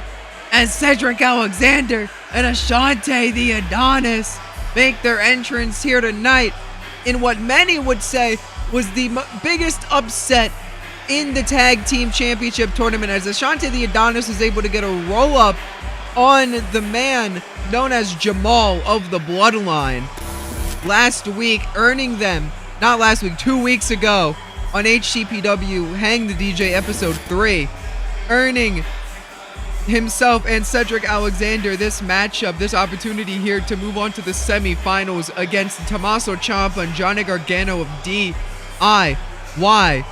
as Cedric Alexander and Ashante the Adonis make their entrance here tonight in what many would say was the biggest upset in the Tag Team Championship Tournament, as Ashante the Adonis was able to get a roll-up on the man known as Jamal of the Bloodline last week, earning them, not last week, 2 weeks ago on HCPW Hang The DJ episode 3, earning himself and Cedric Alexander this matchup, this opportunity here to move on to the semifinals against Tommaso Ciampa and Johnny Gargano of DIY.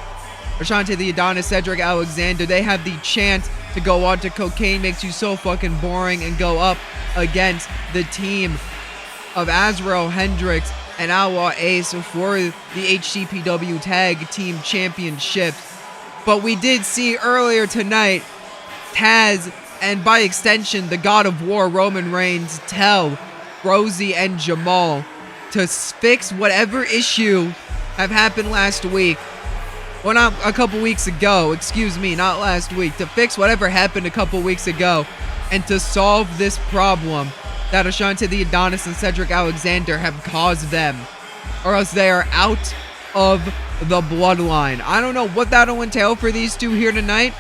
Ashante the Adonis, Cedric Alexander, they have the chance to go on to Cocaine Makes You So Fucking Boring and go up against the team of Azrael Hendricks and Outlaw Ace for the HCPW Tag Team Championship. But we did see earlier tonight Taz, and by extension the God of War Roman Reigns, tell Rosie and Jamal to fix whatever issue have happened last week. Well, not a couple weeks ago, excuse me, not last week, to fix whatever happened a couple weeks ago and to solve this problem that Ashante the Adonis and Cedric Alexander have caused them, or else they are out of the bloodline. I don't know what that'll entail for these two here tonight,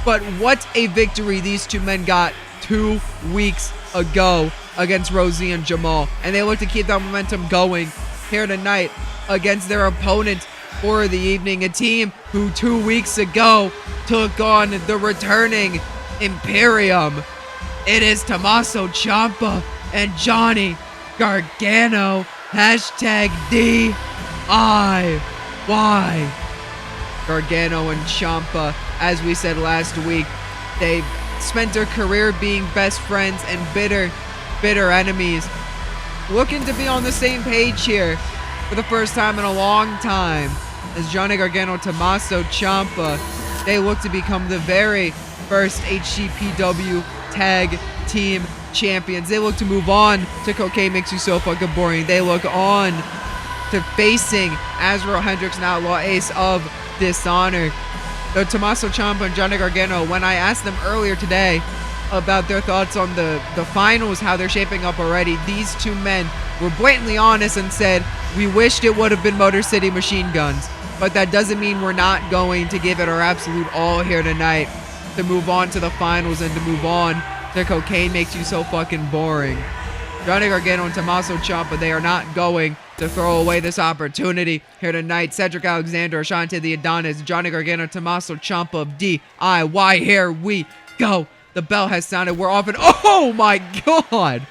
but what a victory these two men got 2 weeks ago against Rosie and Jamal, and they look to keep that momentum going here tonight against their opponent for the evening, a team who 2 weeks ago took on the returning Imperium. It is Tommaso Ciampa and Johnny Gargano, hashtag DIY. Gargano and Ciampa, as we said last week, they spent their career being best friends and bitter enemies, looking to be on the same page here for the first time in a long time, as Johnny Gargano, Tommaso Ciampa, they look to become the very first HCPW Tag Team Champions. They look to move on to Cocaine Makes You So Fucking Boring. They look on to facing Azrael Hendricks and Outlaw Ace of Dishonor. Though Tommaso Ciampa and Johnny Gargano, when I asked them earlier today about their thoughts on the finals, how they're shaping up already, these two men were blatantly honest and said, we wished it would have been Motor City Machine Guns, but that doesn't mean we're not going to give it our absolute all here tonight to move on to the finals and to move on to Cocaine Makes You So Fucking Boring. Johnny Gargano and Tommaso Ciampa, they are not going to throw away this opportunity here tonight. Cedric Alexander, Ashante the Adonis, Johnny Gargano, Tommaso Ciampa of DIY. Here we go. The bell has sounded. We're off and oh my god!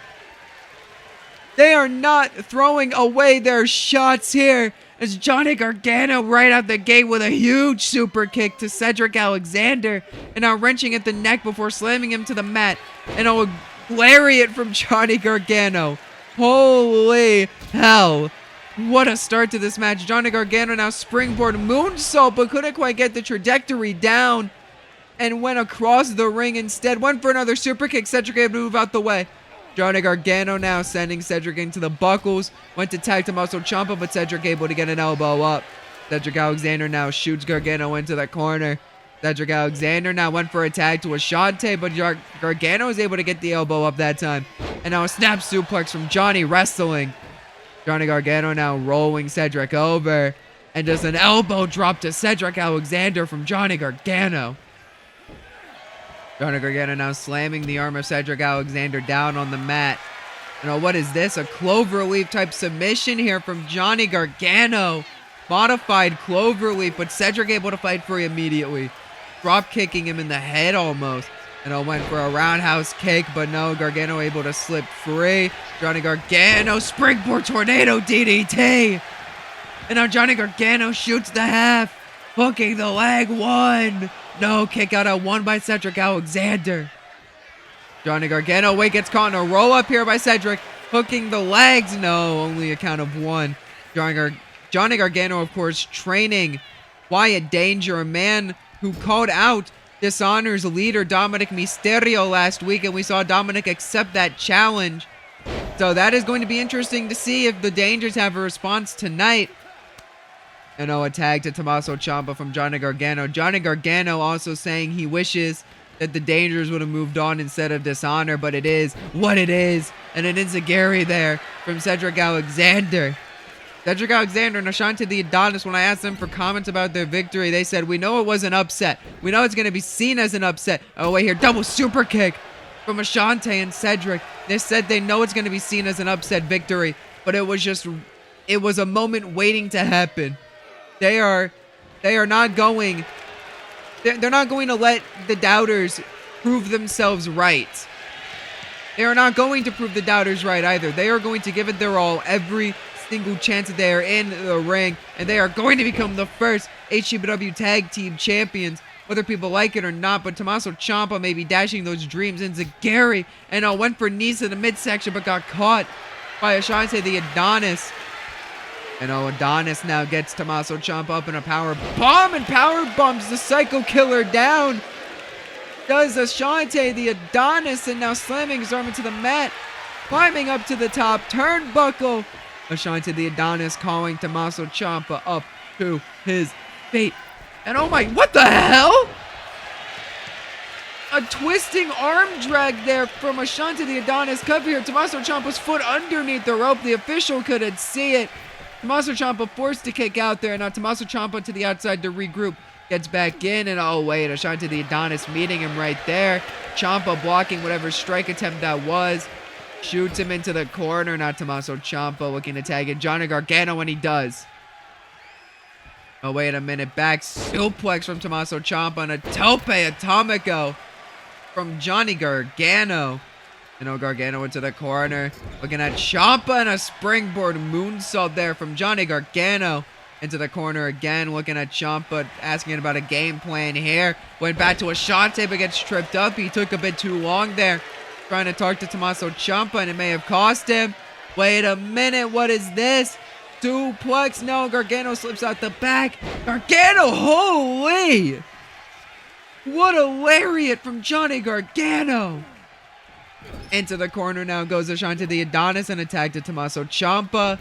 They are not throwing away their shots here, as Johnny Gargano right out the gate with a huge super kick to Cedric Alexander, and now wrenching at the neck before slamming him to the mat, and a lariat from Johnny Gargano. Holy hell. What a start to this match. Johnny Gargano now springboard moonsault, but couldn't quite get the trajectory down and went across the ring instead. Went for another super kick. Cedric able to move out the way. Johnny Gargano now sending Cedric into the buckles. Went to tag Tommaso Ciampa, but Cedric able to get an elbow up. Cedric Alexander now shoots Gargano into the corner. Cedric Alexander now went for a tag to Ashante, but Gargano was able to get the elbow up that time. And now a snap suplex from Johnny wrestling. Johnny Gargano now rolling Cedric over. And just an elbow drop to Cedric Alexander from Johnny Gargano. Johnny Gargano now slamming the arm of Cedric Alexander down on the mat. And what is this? A cloverleaf type submission here from Johnny Gargano. Modified cloverleaf, but Cedric able to fight free immediately. Drop kicking him in the head almost. And went for a roundhouse kick, but no, Gargano able to slip free. Johnny Gargano springboard tornado DDT. And now Johnny Gargano shoots the half, hooking the leg. One. No, kick out at one by Cedric Alexander. Johnny Gargano, gets caught in a roll up here by Cedric, hooking the legs. No, only a count of one. Johnny Gargano, of course, training Wyatt Danger, a man who called out Dishonour's leader, Dominic Mysterio, last week, and we saw Dominic accept that challenge. So that is going to be interesting to see if the Dangers have a response tonight. And a tag to Tommaso Ciampa from Johnny Gargano. Johnny Gargano also saying he wishes that the Dangers would have moved on instead of Dishonour, but it is what it is. And an enziguri there from Cedric Alexander. Cedric Alexander and Ashante the Adonis, when I asked them for comments about their victory, they said, we know it was an upset. We know it's going to be seen as an upset. Oh, wait here. Double super kick from Ashante and Cedric. They said they know it's going to be seen as an upset victory, but it was a moment waiting to happen. They are not going, they're not going to let the doubters prove themselves right. They are not going to prove the doubters right either. They are going to give it their all every single chance that they are in the ring, and they are going to become the first HCPW Tag Team Champions, whether people like it or not. But Tommaso Ciampa may be dashing those dreams. Enziguri and went for knees in the midsection, but got caught by Ashante the Adonis. And Adonis now gets Tommaso Ciampa up in a power bomb and power bombs the Psycho Killer down. Does Ashante the Adonis, and now slamming his arm into the mat, climbing up to the top turnbuckle. Ashante the Adonis calling Tommaso Ciampa up to his fate. And oh my, what the hell? A twisting arm drag there from Ashante the Adonis. Cover here, Tommaso Ciampa's foot underneath the rope. The official couldn't see it. Tommaso Ciampa forced to kick out there. Now Tommaso Ciampa to the outside to regroup. Gets back in, and oh wait, Ashante the Adonis meeting him right there. Ciampa blocking whatever strike attempt that was. Shoots him into the corner. Now Tommaso Ciampa looking to tag in Johnny Gargano when he does. Oh wait a minute, back suplex from Tommaso Ciampa and a tope atomico from Johnny Gargano. Gargano into the corner. Looking at Ciampa and a springboard moonsault there from Johnny Gargano. Into the corner again. Looking at Ciampa, asking about a game plan here. Went back to Ashante, but gets tripped up. He took a bit too long there. Trying to talk to Tommaso Ciampa, and it may have cost him. Wait a minute, what is this? Suplex. No, Gargano slips out the back. Gargano, holy! What a lariat from Johnny Gargano. Into the corner now goes Ashante the Adonis, and attack to Tommaso Ciampa.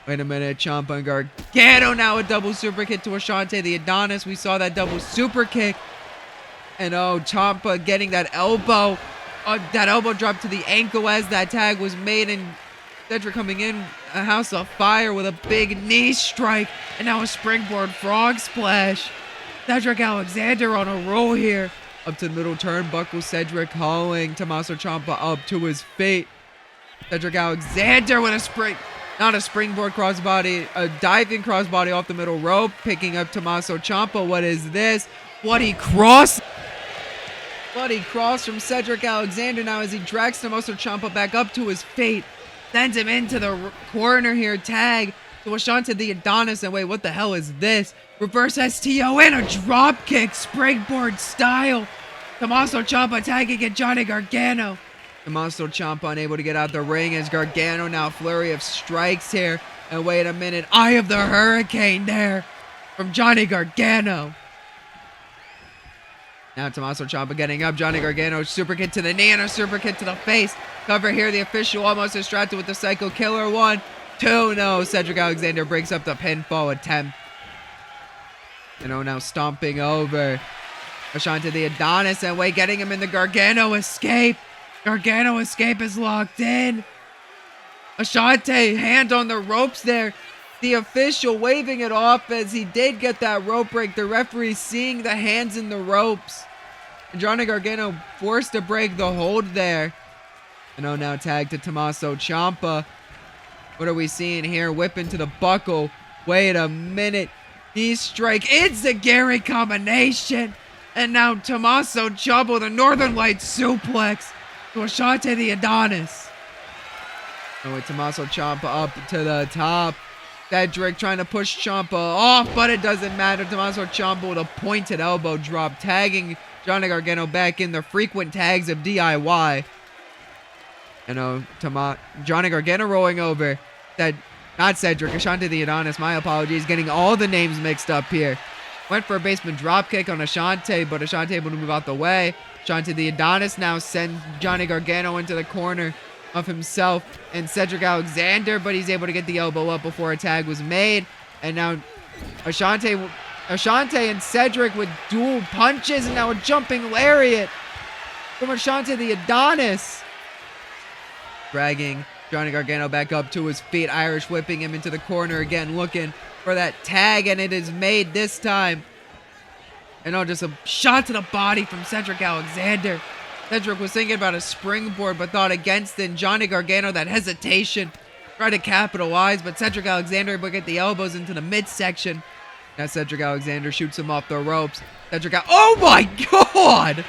Wait a minute, Ciampa and Gargano now a double super kick to Ashante the Adonis. We saw that double super kick. And Ciampa getting that elbow. That elbow drop to the ankle as that tag was made, and Cedric coming in a house of fire with a big knee strike, and now a springboard frog splash. Cedric Alexander on a roll here. Up to the middle turnbuckle, Cedric hauling Tommaso Ciampa up to his fate. Cedric Alexander with not a springboard crossbody, a diving crossbody off the middle rope, picking up Tommaso Ciampa. What is this? Bloody cross from Cedric Alexander now as he drags Tommaso Ciampa back up to his fate. Sends him into the corner here. Tag to Ashante the Adonis. And wait, what the hell is this? Reverse STO and a drop kick, springboard style. Tommaso Ciampa tagging at Johnny Gargano. Tommaso Ciampa unable to get out the ring as Gargano now flurry of strikes here. And wait a minute, Eye of the Hurricane there from Johnny Gargano. Now Tommaso Ciampa getting up. Johnny Gargano super kick to the knee and a super kick to the face. Cover here. The official almost distracted with the Psycho Killer. 1, 2. No. Cedric Alexander breaks up the pinfall attempt. Now stomping over Ashante the Adonis. And wait, getting him in the Gargano escape. Gargano escape is locked in. Ashante hand on the ropes there. The official waving it off as he did get that rope break. The referee seeing the hands in the ropes. And Johnny Gargano forced to break the hold there. And now tag to Tommaso Ciampa. What are we seeing here? Whip into the buckle. Wait a minute. Knee strike. It's a Gary combination. And now Tommaso Ciampa with a Northern Lights suplex to Ashante the Adonis. Oh, wait, Tommaso Ciampa up to the top. Cedric trying to push Ciampa off, but it doesn't matter. Tommaso Ciampa with a pointed elbow drop, tagging Johnny Gargano back in the frequent tags of DIY. Johnny Gargano rolling over. Not Cedric, Ashante the Adonis. My apologies, getting all the names mixed up here. Went for a basement dropkick on Ashante, but Ashante able to move out the way. Ashante the Adonis now sends Johnny Gargano into the corner of himself and Cedric Alexander, but he's able to get the elbow up before a tag was made. And now Ashante and Cedric with dual punches, and now a jumping lariat from Ashante the Adonis. Dragging Johnny Gargano back up to his feet, Irish whipping him into the corner again, looking for that tag, and it is made this time. And just a shot to the body from Cedric Alexander. Cedric was thinking about a springboard, but thought against it. And Johnny Gargano, that hesitation, tried to capitalize, but Cedric Alexander will get the elbows into the midsection. Now Cedric Alexander shoots him off the ropes. Oh my God!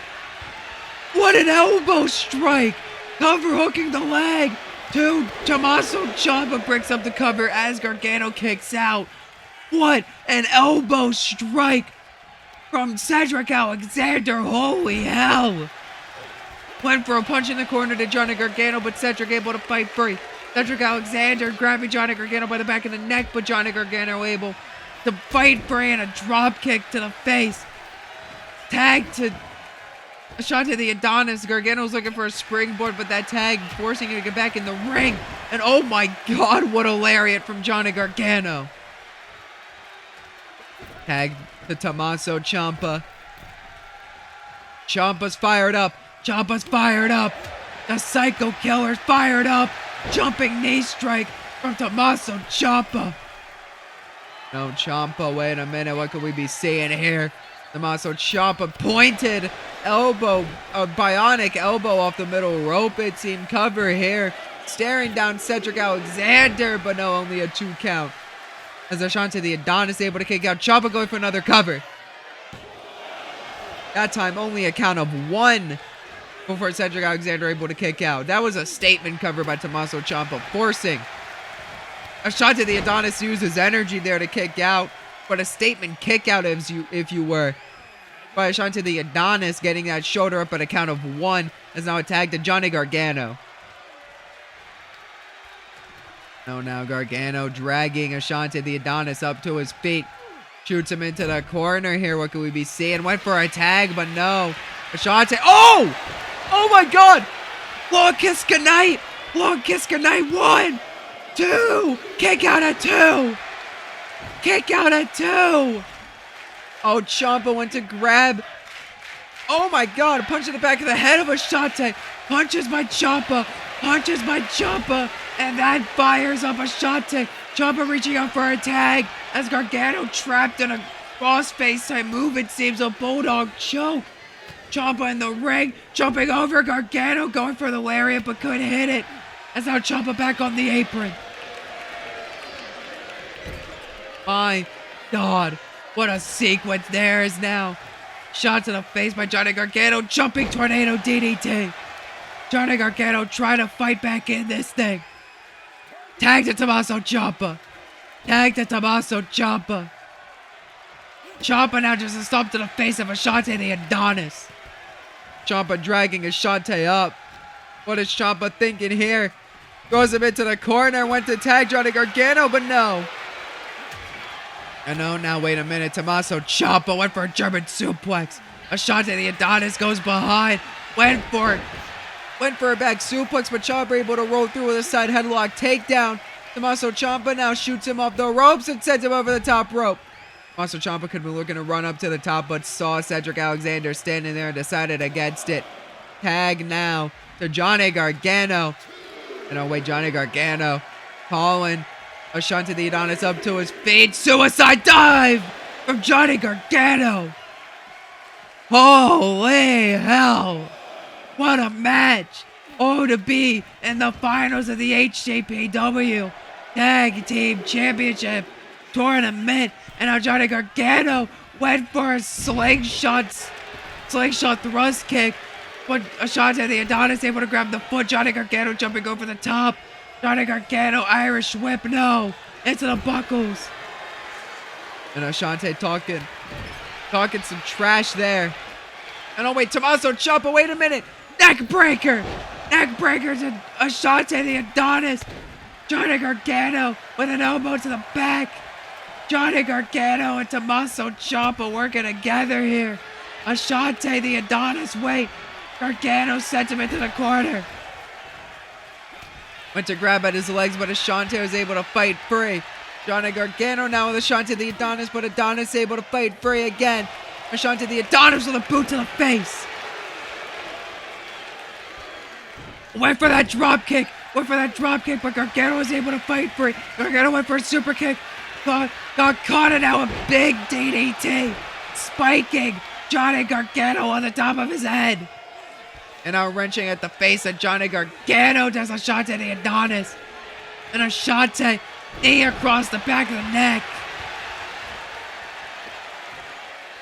What an elbow strike! Cover hooking the leg. Tommaso Ciampa breaks up the cover as Gargano kicks out. What an elbow strike from Cedric Alexander. Holy hell. Went for a punch in the corner to Johnny Gargano, but Cedric able to fight free. Cedric Alexander grabbing Johnny Gargano by the back of the neck, but Johnny Gargano able to fight free and a drop kick to the face. Tag to Ashante the Adonis. Gargano's looking for a springboard, but that tag forcing him to get back in the ring. And oh my God, what a lariat from Johnny Gargano. Tag to Tommaso Ciampa. Ciampa's fired up. Ciampa's fired up. The Psycho Killer's fired up. Jumping knee strike from Tommaso Ciampa. No, Ciampa, wait a minute. What could we be seeing here? Tommaso Ciampa pointed elbow, a bionic elbow off the middle rope. It seemed cover here. Staring down Cedric Alexander, but no, only a 2 count. As Ashante the Adonis able to kick out. Ciampa going for another cover. That time only a count of 1 before Cedric Alexander able to kick out. That was a statement cover by Tommaso Ciampa, forcing Ashante the Adonis to use his energy there to kick out, but a statement kick out if you were. By Ashante the Adonis getting that shoulder up at a count of 1 as now a tag to Johnny Gargano. Now Gargano dragging Ashante the Adonis up to his feet. Shoots him into the corner here. What could we be seeing? Went for a tag, but no. Ashante. Oh! Oh my God! Long kiss goodnight! Long kiss goodnight. 1, 2! Kick out at 2! Kick out at 2! Oh, Ciampa went to grab. Oh my God! A punch in the back of the head of Ashante. Punches by Ciampa. Punches by Ciampa. And that fires up Ashante. Ciampa reaching out for a tag as Gargano trapped in a crossface type move. It seems a bulldog choke. Ciampa in the ring, jumping over Gargano, going for the lariat, but couldn't hit it. As now Ciampa back on the apron. My God, what a sequence there is now. Shot to the face by Johnny Gargano, jumping tornado DDT. Johnny Gargano trying to fight back in this thing. Tag to Tommaso Ciampa. Tag to Tommaso Ciampa. Ciampa now just a stomp to the face of Ashante the Adonis. Ciampa dragging Ashante up. What is Ciampa thinking here? Throws him into the corner. Went to tag Johnny Gargano, but no. And no, now wait a minute. Tommaso Ciampa went for a German suplex. Ashante the Adonis goes behind. Went for a back suplex, but Ciampa able to roll through with a side headlock takedown. Tommaso Ciampa now shoots him off the ropes and sends him over the top rope. Tommaso Ciampa could be looking to run up to the top, but saw Cedric Alexander standing there and decided against it. Tag now to Johnny Gargano. And oh wait, Johnny Gargano calling Ashante the Adonis up to his feet. Suicide dive from Johnny Gargano. Holy hell. What a match. Oh, to be in the finals of the HCPW Tag Team Championship Tournament. And now Johnny Gargano went for a slingshot thrust kick. But Ashante the Adonis able to grab the foot. Johnny Gargano jumping over the top. Johnny Gargano Irish whip, no. Into the buckles. And Ashante talking some trash there. And oh wait, Tommaso Ciampa, wait a minute. Neck breaker to Ashante the Adonis. Johnny Gargano with an elbow to the back. Johnny Gargano and Tommaso Ciampa working together here. Ashante the Adonis wait. Gargano sent him into the corner. Went to grab at his legs, but Ashante was able to fight free. Johnny Gargano now with Ashante the Adonis, but Adonis able to fight free again. Ashante the Adonis with a boot to the face. Went for that drop kick. But Gargano was able to fight free. Gargano went for a super kick. Got caught and now a big DDT. Spiking Johnny Gargano on the top of his head. And now wrenching at the face of Johnny Gargano does Ashante the Adonis. And Ashante knee across the back of the neck.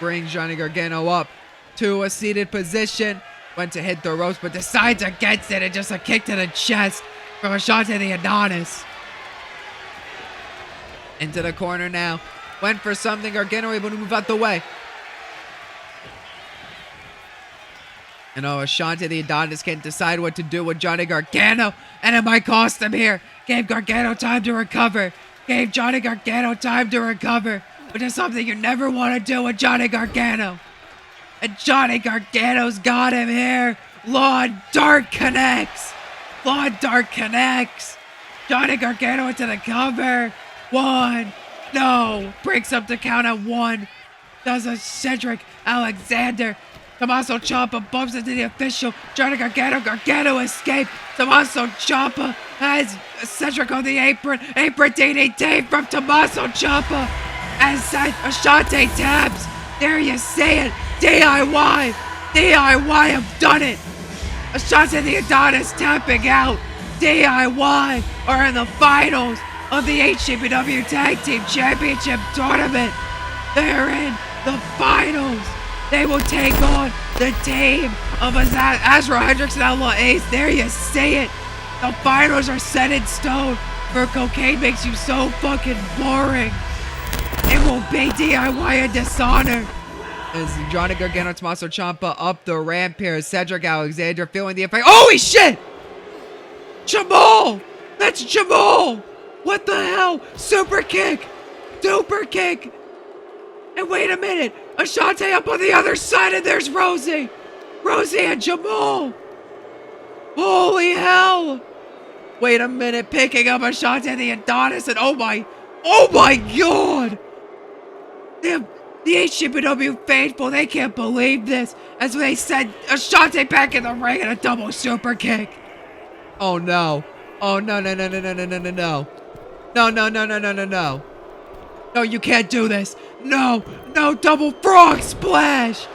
Brings Johnny Gargano up to a seated position. Went to hit the ropes, but decides against it and just a kick to the chest from Ashante the Adonis. Into the corner now. Went for something. Gargano able to move out the way. And Ashante the Adonis can't decide what to do with Johnny Gargano. And it might cost him here. Gave Gargano time to recover. Gave Johnny Gargano time to recover. Which is something you never want to do with Johnny Gargano. And Johnny Gargano's got him here. Law Dark connects. Johnny Gargano into the cover. One. No. Breaks up the count at one. Does a Cedric Alexander. Tommaso Ciampa bumps into the official. Johnny Gargano escaped. Tommaso Ciampa has Cedric on the apron. Apron DDT from Tommaso Ciampa. As Ashante taps. There you see it. DIY. I've done it. Ashante the Adonis tapping out. DIY are in the finals of the HCPW Tag Team Championship Tournament. They're in the finals. They will take on the team of Azrael Hendricks and Outlaw Ace. There you see it. The finals are set in stone. For cocaine makes you so fucking boring. It will be DIY and Dishonor. As Johnny Gargano, Tommaso Ciampa up the ramp here. Cedric Alexander feeling the effect. Holy shit! Jamal! That's Jamal! What the hell? Super kick! Duper kick! And wait a minute! Ashante up on the other side and there's Rosie! Rosie and Jamal! Holy hell! Wait a minute, picking up Ashante the Adonis and oh my god! The HCPW faithful, they can't believe this as they send Ashante back in the ring and a double super kick. Oh no. Oh no. No. No, you can't do this. No, double frog splash.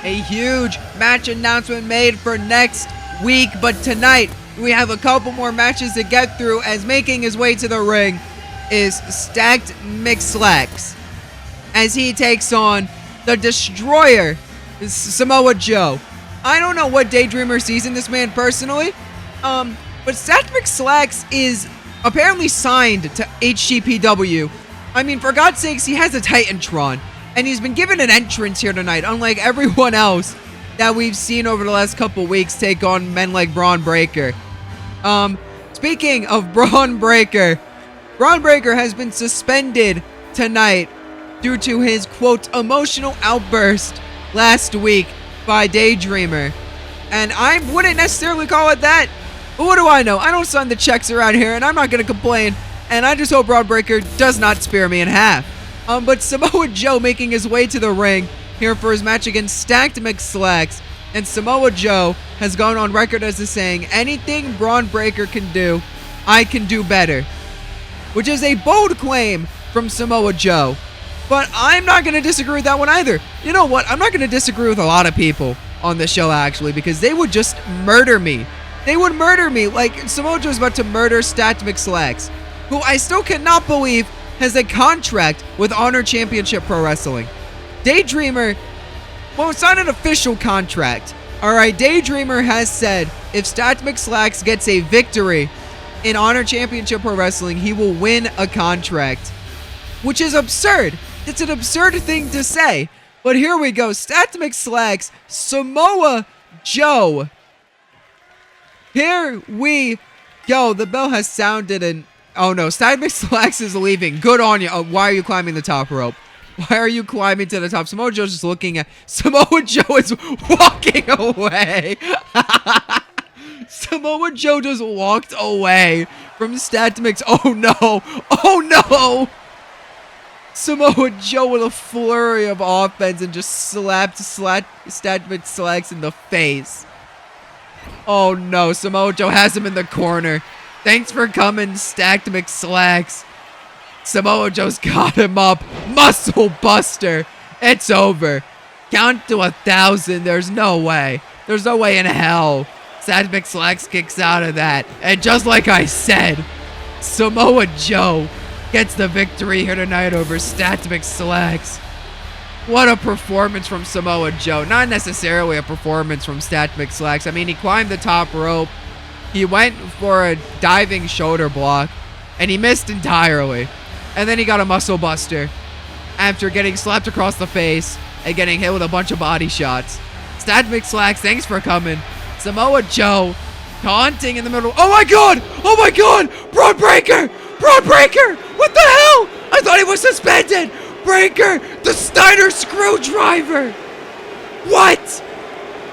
a huge match announcement made for next week. But tonight, we have a couple more matches to get through, as making his way to the ring is Stacked McSlacks, as he takes on the Destroyer, Samoa Joe. I don't know what Daydreamer sees in this man personally, but Stacked McSlacks is apparently signed to HCPW. I mean, for God's sakes, he has a Titantron, and he's been given an entrance here tonight, unlike everyone else that we've seen over the last couple weeks take on men like Braun Breaker. Speaking of Braun Breaker has been suspended tonight due to his, quote, emotional outburst last week by Daydreamer. And I wouldn't necessarily call it that, but what do I know? I don't sign the checks around here, and I'm not going to complain, and I just hope Braun Breaker does not spear me in half. But Samoa Joe making his way to the ring here for his match against Stacked McSlacks, and Samoa Joe has gone on record as saying, anything Braun Breaker can do, I can do better. Which is a bold claim from Samoa Joe. But I'm not going to disagree with that one either. You know what? I'm not going to disagree with a lot of people on the show, actually, because they would just murder me. They would murder me like Samoa Joe's about to murder Stacked McSlacks, who I still cannot believe has a contract with Honor Championship Pro Wrestling. Daydreamer, well, it's not an official contract. Alright, Daydreamer has said if Stacked McSlacks gets a victory in Honor Championship Pro Wrestling, he will win a contract. Which is absurd. It's an absurd thing to say. But here we go. Stacked McSlacks, Samoa Joe. Here we go. The bell has sounded and... oh no, Stacked McSlacks is leaving. Good on you. Why are you climbing the top rope? Why are you climbing to the top? Samoa Joe's just looking at... Samoa Joe is walking away. Samoa Joe just walked away from Stacked Mix. Oh no. Oh no. Samoa Joe with a flurry of offense and just slapped Stacked McSlacks in the face. Oh no. Samoa Joe has him in the corner. Thanks for coming, Stacked McSlacks. Samoa Joe's got him up. Muscle Buster. It's over. Count to 1,000. There's no way. There's no way in hell Stacked McSlacks kicks out of that. And just like I said, Samoa Joe gets the victory here tonight over Stacked McSlacks. What a performance from Samoa Joe. Not necessarily a performance from Stacked McSlacks. I mean, he climbed the top rope. He went for a diving shoulder block, and he missed entirely. And then he got a muscle buster after getting slapped across the face and getting hit with a bunch of body shots. Stacked McSlacks, thanks for coming. Samoa Joe taunting in the middle. Oh my god! Oh my god! Braun Breaker! Braun Breaker! What the hell? I thought he was suspended! Breaker! The Steiner Screwdriver! What?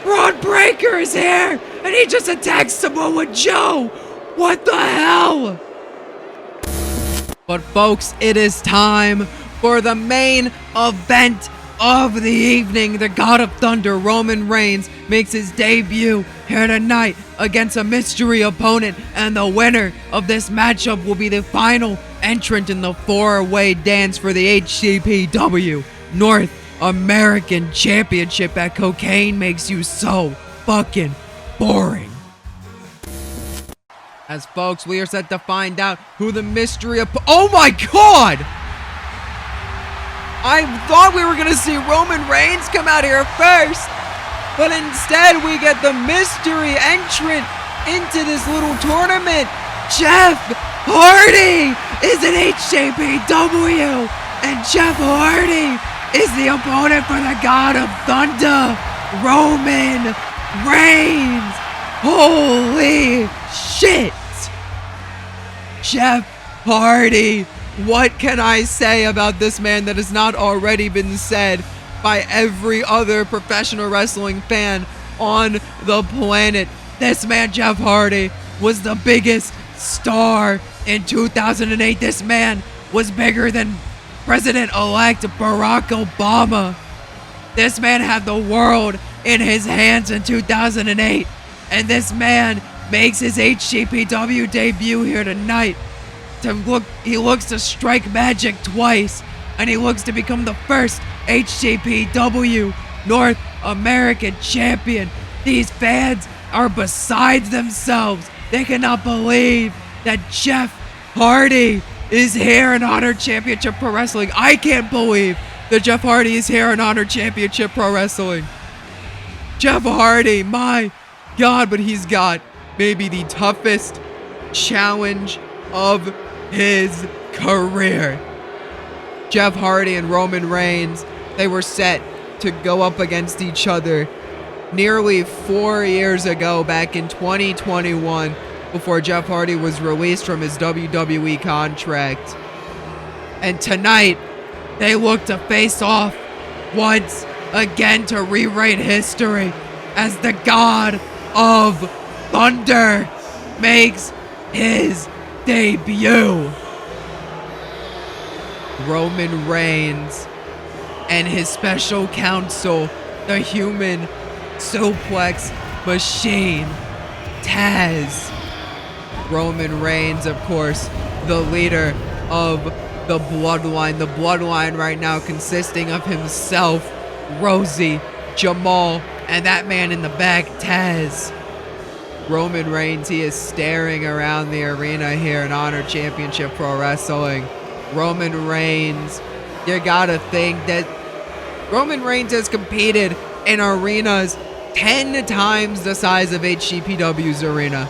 Braun Breaker is here! And he just attacked Samoa Joe! What the hell? But folks, it is time for the main event of the evening. The God of Thunder, Roman Reigns, makes his debut here tonight against a mystery opponent, and the winner of this matchup will be the final entrant in the four-way dance for the HCPW North American Championship. That cocaine makes you so fucking boring. As folks, we are set to find out who the mystery oh my god! I thought we were gonna see Roman Reigns come out here first, but instead we get the mystery entrant into this little tournament. Jeff Hardy is an HCPW, and Jeff Hardy is the opponent for the God of Thunder, Roman Reigns. Holy shit! Jeff Hardy. What can I say about this man that has not already been said by every other professional wrestling fan on the planet? This man, Jeff Hardy, was the biggest star in 2008. This man was bigger than President-elect Barack Obama. This man had the world in his hands in 2008. And this man makes his HCPW debut here tonight. He looks to strike magic twice, and he looks to become the first HCPW North American champion. These fans are beside themselves. They cannot believe that Jeff Hardy is here in Honor Championship Pro Wrestling. I can't believe that Jeff Hardy is here in Honor Championship Pro Wrestling. Jeff Hardy, my God, but he's got maybe the toughest challenge of his career. Jeff Hardy and Roman Reigns, they were set to go up against each other nearly 4 years ago, back in 2021, before Jeff Hardy was released from his WWE contract. And tonight, they look to face off once again to rewrite history as the God of Thunder makes his debut. Roman Reigns and his special counsel, the human suplex machine, Taz. Roman Reigns, of course, the leader of the Bloodline. The Bloodline right now consisting of himself, Rosie, Jamal, and that man in the back, Taz. Roman Reigns, he is staring around the arena here in Honor Championship Pro Wrestling. Roman Reigns, you gotta think that Roman Reigns has competed in arenas 10 times the size of HCPW's arena.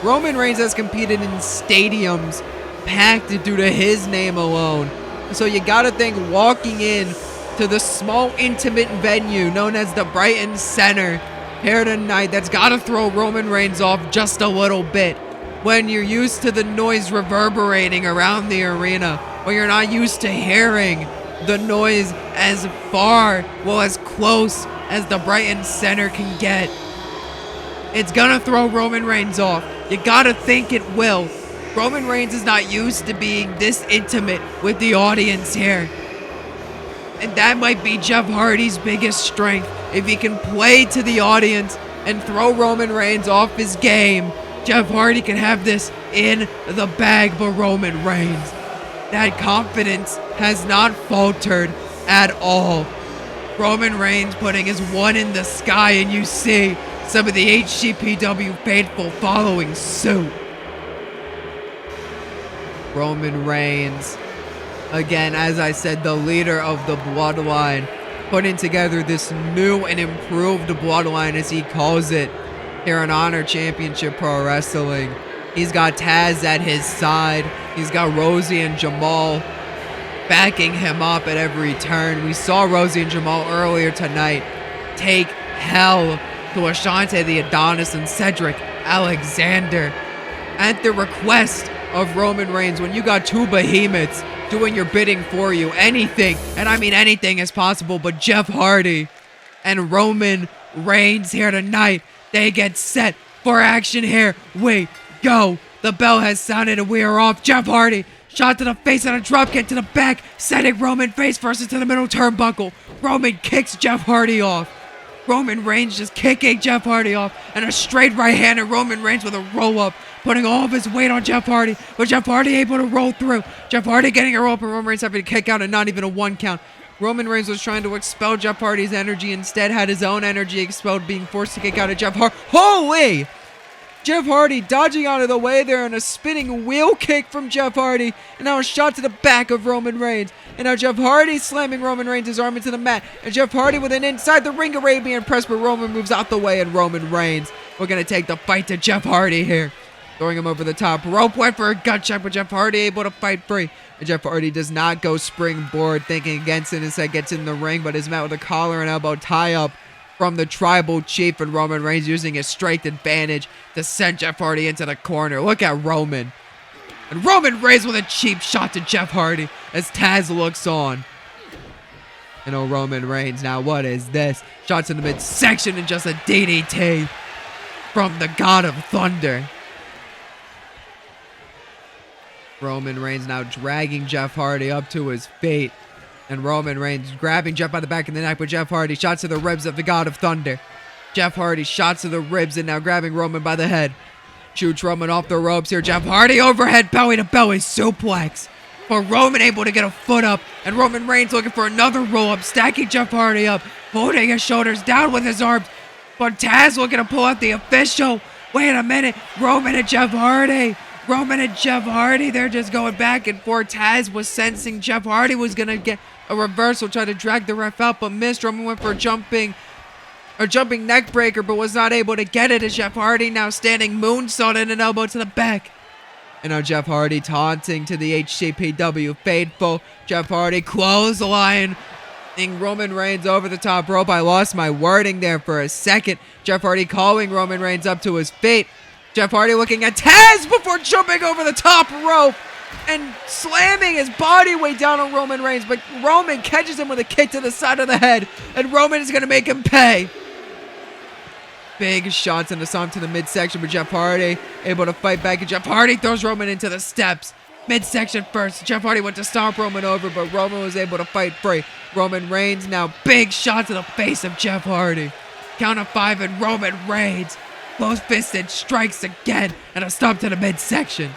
Roman Reigns has competed in stadiums packed due to his name alone. So you gotta think walking in to the small intimate venue known as the Brighton Centre here tonight, that's gotta throw Roman Reigns off just a little bit. When you're used to the noise reverberating around the arena, when you're not used to hearing the noise as far, well, as close as the Brighton Centre can get. It's gonna throw Roman Reigns off. You gotta think it will. Roman Reigns is not used to being this intimate with the audience here. And that might be Jeff Hardy's biggest strength. If he can play to the audience and throw Roman Reigns off his game, Jeff Hardy can have this in the bag. But Roman Reigns, that confidence has not faltered at all. Roman Reigns putting his one in the sky, and you see some of the HCPW faithful following suit. Roman Reigns, again, as I said, the leader of the Bloodline, putting together this new and improved Bloodline, as he calls it, here on Honor Championship Pro Wrestling. He's got Taz at his side. He's got Rosie and Jamal backing him up at every turn. We saw Rosie and Jamal earlier tonight take hell to Ashante, the Adonis, and Cedric Alexander at the request of Roman Reigns. When you got two behemoths doing your bidding for you, anything, and I mean anything is possible. But Jeff Hardy and Roman Reigns here tonight, they get set for action here. We go. The bell has sounded and we are off. Jeff Hardy, shot to the face and a dropkick to the back, sending Roman face first into the middle turnbuckle. Roman kicks Jeff Hardy off. Roman Reigns just kicking Jeff Hardy off, and a straight right hand, and Roman Reigns with a roll up, putting all of his weight on Jeff Hardy, but Jeff Hardy able to roll through. Jeff Hardy getting a roll up, and Roman Reigns having to kick out, and not even a 1 count. Roman Reigns was trying to expel Jeff Hardy's energy, instead had his own energy expelled, being forced to kick out of Jeff Hardy. Holy! Jeff Hardy dodging out of the way there, and a spinning wheel kick from Jeff Hardy, and now a shot to the back of Roman Reigns. And now Jeff Hardy slamming Roman Reigns' arm into the mat, and Jeff Hardy with an inside the ring Arabian press, but Roman moves out the way, and Roman Reigns, we're going to take the fight to Jeff Hardy here. Throwing him over the top rope, went for a gut check, but Jeff Hardy able to fight free. And Jeff Hardy does not go springboard, thinking against it, instead gets in the ring, but is met with a collar and elbow tie-up from the Tribal Chief, and Roman Reigns using his strength advantage to send Jeff Hardy into the corner. Look at Roman. And Roman Reigns with a cheap shot to Jeff Hardy as Taz looks on. And oh, Roman Reigns, now what is this? Shots in the midsection and just a DDT from the God of Thunder. Roman Reigns now dragging Jeff Hardy up to his feet. And Roman Reigns grabbing Jeff by the back of the neck, but Jeff Hardy shots to the ribs of the God of Thunder. Jeff Hardy shots to the ribs and now grabbing Roman by the head. Shoots Roman off the ropes here. Jeff Hardy overhead belly to belly suplex. but Roman able to get a foot up, and Roman Reigns looking for another roll-up, stacking Jeff Hardy up, holding his shoulders down with his arms, but Taz looking to pull out the official. Wait a minute, Roman and Jeff Hardy, they're just going back and forth. Taz was sensing Jeff Hardy was going to get a reversal, try to drag the ref out, but missed. Roman went for a jumping neck breaker, but was not able to get it, as Jeff Hardy now standing moonsault and an elbow to the back. And now Jeff Hardy taunting to the HCPW faithful. Jeff Hardy clothesline Roman Reigns over the top rope. I lost my wording there for a second. Jeff Hardy calling Roman Reigns up to his feet. Jeff Hardy looking at Taz before jumping over the top rope and slamming his body weight down on Roman Reigns. But Roman catches him with a kick to the side of the head, and Roman is going to make him pay. Big shots into some to the midsection, but Jeff Hardy able to fight back, and Jeff Hardy throws Roman into the steps. Midsection first. Jeff Hardy went to stomp Roman over, but Roman was able to fight free. Roman Reigns now big shot to the face of Jeff Hardy. Count of 5, and Roman Reigns close-fisted strikes again, and a stomp to the midsection.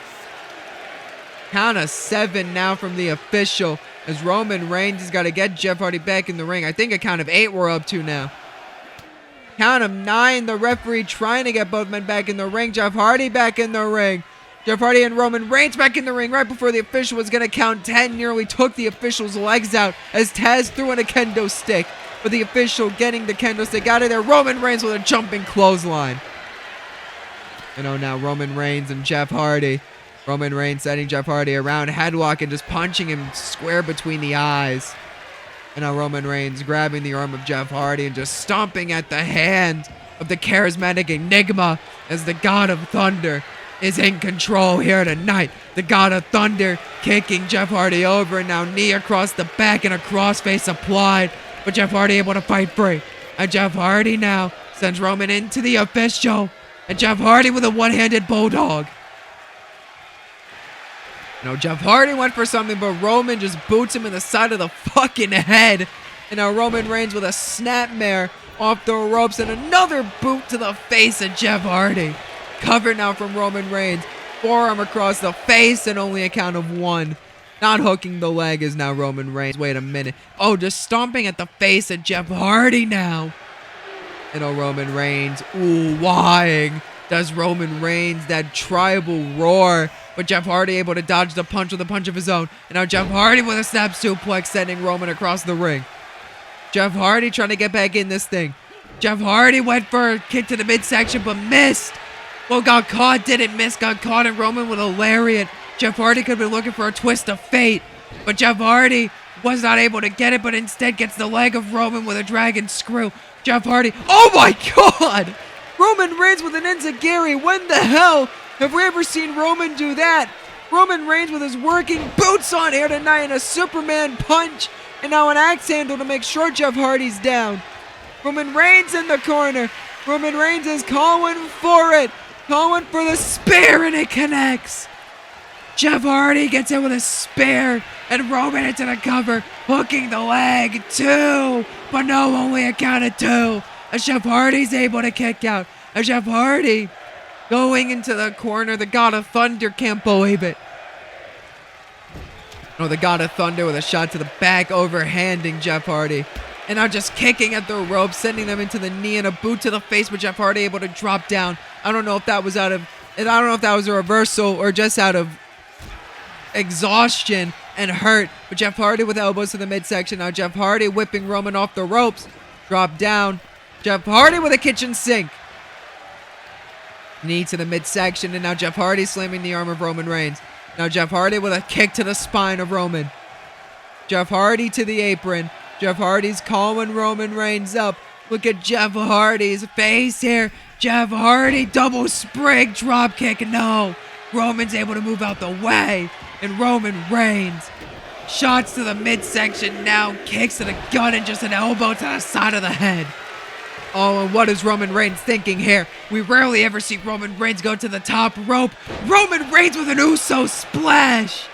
Count of 7 now from the official, as Roman Reigns has got to get Jeff Hardy back in the ring. I think a count of 8 we're up to now. Count of 9, the referee trying to get both men back in the ring. Jeff Hardy back in the ring. Jeff Hardy and Roman Reigns back in the ring right before the official was going to count 10. Nearly took the official's legs out as Taz threw in a kendo stick. But the official getting the kendo stick out of there. Roman Reigns with a jumping clothesline. Now Roman Reigns and Jeff Hardy. Roman Reigns setting Jeff Hardy around, headlock, and just punching him square between the eyes. And now Roman Reigns grabbing the arm of Jeff Hardy and just stomping at the hand of the charismatic Enigma, as the God of Thunder is in control here tonight. The God of Thunder kicking Jeff Hardy over, and now knee across the back and a crossface applied. But Jeff Hardy able to fight free. And Jeff Hardy now sends Roman into the official. And Jeff Hardy with a one-handed bulldog. Jeff Hardy went for something, but Roman just boots him in the side of the fucking head. And now Roman Reigns with a snapmare off the ropes and another boot to the face of Jeff Hardy. Covered now from Roman Reigns. Forearm across the face and only a count of 1. Not hooking the leg is now Roman Reigns. Wait a minute. Oh, just stomping at the face of Jeff Hardy now. And Roman Reigns, whying. Does Roman Reigns that tribal roar. But Jeff Hardy able to dodge the punch with a punch of his own. And now Jeff Hardy with a snap suplex sending Roman across the ring. Jeff Hardy trying to get back in this thing. Jeff Hardy went for a kick to the midsection but missed. Well, got caught, didn't miss, got caught, and Roman with a lariat. Jeff Hardy could have been looking for a twist of fate. But Jeff Hardy was not able to get it, but instead gets the leg of Roman with a dragon screw. Jeff Hardy, oh my god! Roman Reigns with an enziguri. When the hell have we ever seen Roman do that? Roman Reigns with his working boots on here tonight and a Superman punch. And now an axe handle to make sure Jeff Hardy's down. Roman Reigns in the corner. Roman Reigns is calling for it. Calling for the spear, and it connects. Jeff Hardy gets in with a spear, and Roman into the cover, hooking the leg. 2. But no, only a count of 2. As Jeff Hardy's able to kick out. As Jeff Hardy going into the corner. The God of Thunder can't believe it. The God of Thunder with a shot to the back, overhanding Jeff Hardy. And now just kicking at the rope, sending them into the knee and a boot to the face, but Jeff Hardy able to drop down. I don't know if that was a reversal or just out of exhaustion and hurt. But Jeff Hardy with elbows to the midsection. Now Jeff Hardy whipping Roman off the ropes. Drop down. Jeff Hardy with a kitchen sink. Knee to the midsection, and now Jeff Hardy slamming the arm of Roman Reigns. Now Jeff Hardy with a kick to the spine of Roman. Jeff Hardy to the apron. Jeff Hardy's calling Roman Reigns up. Look at Jeff Hardy's face here. Jeff Hardy double spring drop kick. No. Roman's able to move out the way. And Roman Reigns. Shots to the midsection now. Kicks to the gut and just an elbow to the side of the head. Oh, and what is Roman Reigns thinking here? We rarely ever see Roman Reigns go to the top rope. Roman Reigns with an Uso splash.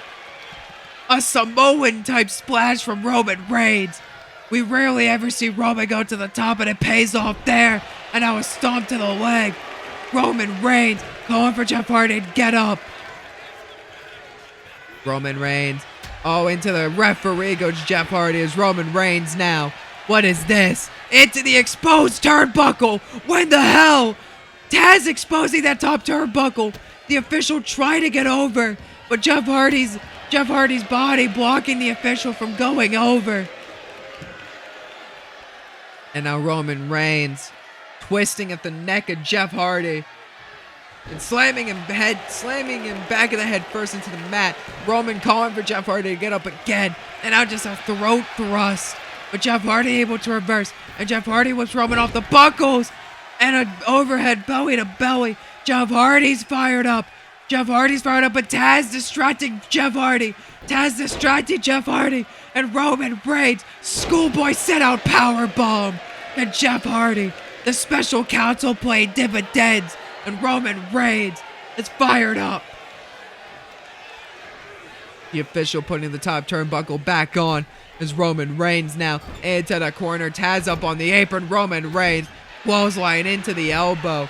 A Samoan type splash from Roman Reigns. We rarely ever see Roman go to the top, and it pays off there. And now a stomp to the leg. Roman Reigns going for Jeff Hardy to get up. Roman Reigns Oh, into the referee goes Jeff Hardy as Roman Reigns now. What is this? Into the exposed turnbuckle. When the hell? Taz exposing that top turnbuckle. The official tried to get over, but Jeff Hardy's body blocking the official from going over. And now Roman Reigns twisting at the neck of Jeff Hardy and slamming him back of the head first into the mat. Roman calling for Jeff Hardy to get up again, and now just a throat thrust. But Jeff Hardy able to reverse, and Jeff Hardy whips Roman off the buckles, and an overhead belly to belly. Jeff Hardy's fired up. But Taz distracting Jeff Hardy. And Roman Reigns, schoolboy set out powerbomb. And Jeff Hardy, the special counsel playing dividends. And Roman Reigns is fired up. The official putting the top turnbuckle back on as Roman Reigns now into the corner. Taz up on the apron. Roman Reigns clothesline into the elbow,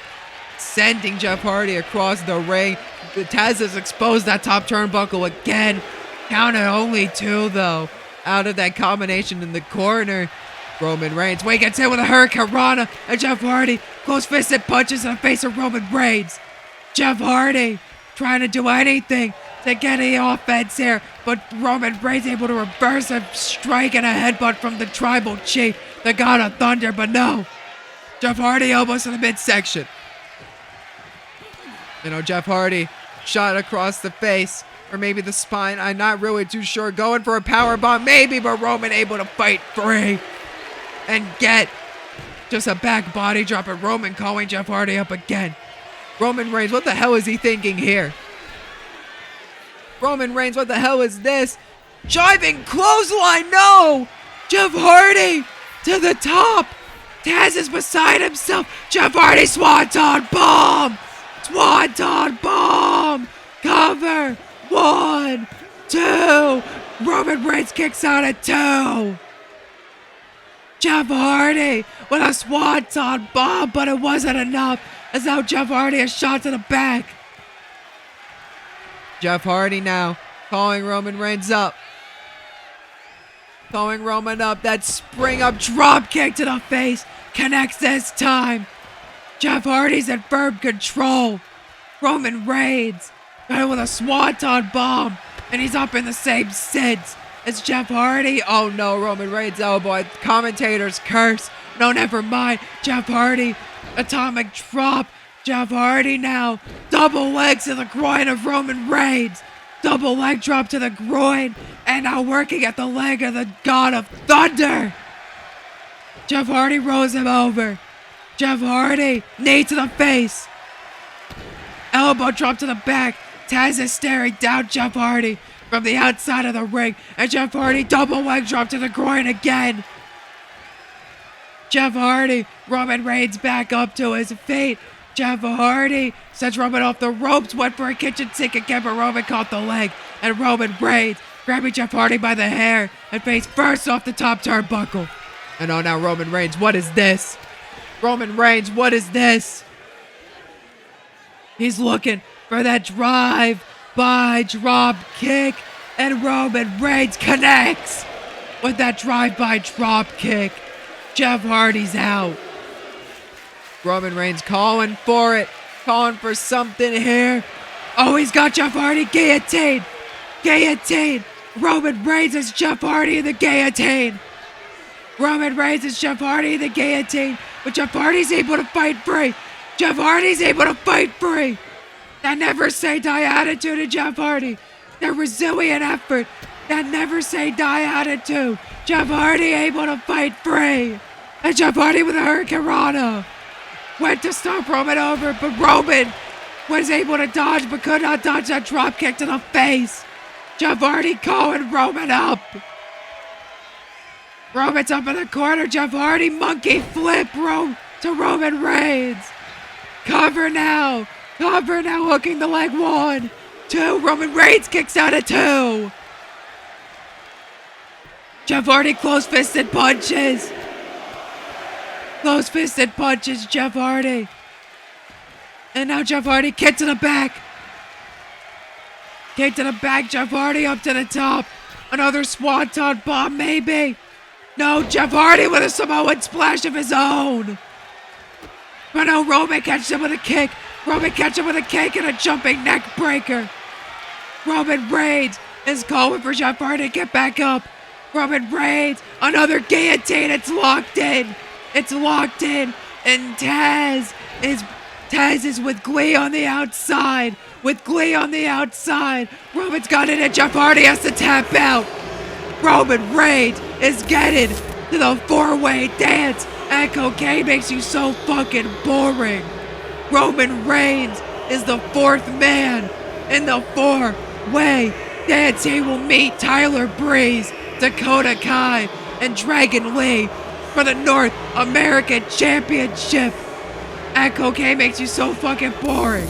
sending Jeff Hardy across the ring. Taz has exposed that top turnbuckle again. Counted only 2 though. Out of that combination in the corner. Roman Reigns gets hit with a Hurricane Rana, and Jeff Hardy close-fisted punches in the face of Roman Reigns. Jeff Hardy trying to do anything to get the offense here, but Roman Reigns able to reverse a strike and a headbutt from the Tribal Chief, the God of Thunder, but no. Jeff Hardy almost in the midsection. Jeff Hardy shot across the face, or maybe the spine. I'm not really too sure. Going for a powerbomb, maybe, but Roman able to fight free and get just a back body drop, and Roman calling Jeff Hardy up again. Roman Reigns, what the hell is he thinking here? Roman Reigns, what the hell is this? Jiving clothesline, no! Jeff Hardy to the top. Taz is beside himself. Jeff Hardy, Swanton bomb! Swanton bomb! Cover! 1, 2. Roman Reigns kicks out at 2. Jeff Hardy with a Swanton bomb, but it wasn't enough, as now Jeff Hardy is shot to the back. Jeff Hardy now calling Roman Reigns up. Calling Roman up. That spring up drop kick to the face connects this time. Jeff Hardy's in firm control. Roman Reigns got him with a Swanton bomb, and he's up in the same sense as Jeff Hardy. Oh no, Roman Reigns elbow. Commentators curse. No, never mind. Jeff Hardy, atomic drop. Jeff Hardy now, double legs to the groin of Roman Reigns. Double leg drop to the groin, and now working at the leg of the God of Thunder. Jeff Hardy rolls him over. Jeff Hardy, knee to the face. Elbow drop to the back. Taz is staring down Jeff Hardy from the outside of the ring, and Jeff Hardy double leg drop to the groin again. Jeff Hardy, Roman Reigns back up to his feet. Jeff Hardy sends Roman off the ropes, went for a kitchen sink again, but Roman caught the leg, and Roman Reigns grabbing Jeff Hardy by the hair and face first off the top turnbuckle. And oh, now Roman Reigns, what is this? Roman Reigns, what is this? He's looking for that drive-by drop kick, and Roman Reigns connects with that drive-by drop kick. Jeff Hardy's out. Roman Reigns calling for it, calling for something here. Oh, he's got Jeff Hardy guillotine. Guillotine. Roman Reigns is Jeff Hardy in the guillotine. Roman Reigns is Jeff Hardy in the guillotine, but Jeff Hardy's able to fight free. Jeff Hardy's able to fight free. That never say die attitude of Jeff Hardy. That resilient effort. That never say die attitude. Jeff Hardy able to fight free. And Jeff Hardy with a Hurricane Rana. Went to stop Roman over, but Roman was able to dodge, but could not dodge that drop kick to the face. Jeff Hardy calling Roman up. Roman's up in the corner. Jeff Hardy monkey flip to Roman Reigns. Cover now. Cover now, hooking the leg. 1, 2. Roman Reigns kicks out at 2. Jeff Hardy close-fisted punches. Close-fisted punches, Jeff Hardy. And now Jeff Hardy kick to the back. Kick to the back, Jeff Hardy up to the top. Another swanton bomb, maybe. No, Jeff Hardy with a Samoan splash of his own. But no, Roman catches him with a kick. Roman catches him with a kick and a jumping neck breaker. Roman Reigns is calling for Jeff Hardy to get back up. Roman Reigns, another guillotine. It's locked in. It's locked in. And Taz is with Glee on the outside. With Glee on the outside. Roman's got it and Jeff Hardy has to tap out. Roman Reigns is getting to the four-way dance. And cocaine makes you so fucking boring. Roman Reigns is the fourth man in the four-way dance. He will meet Tyler Breeze, Dakota Kai, and Dragon Lee for the North American Championship. And cocaine makes you so fucking boring.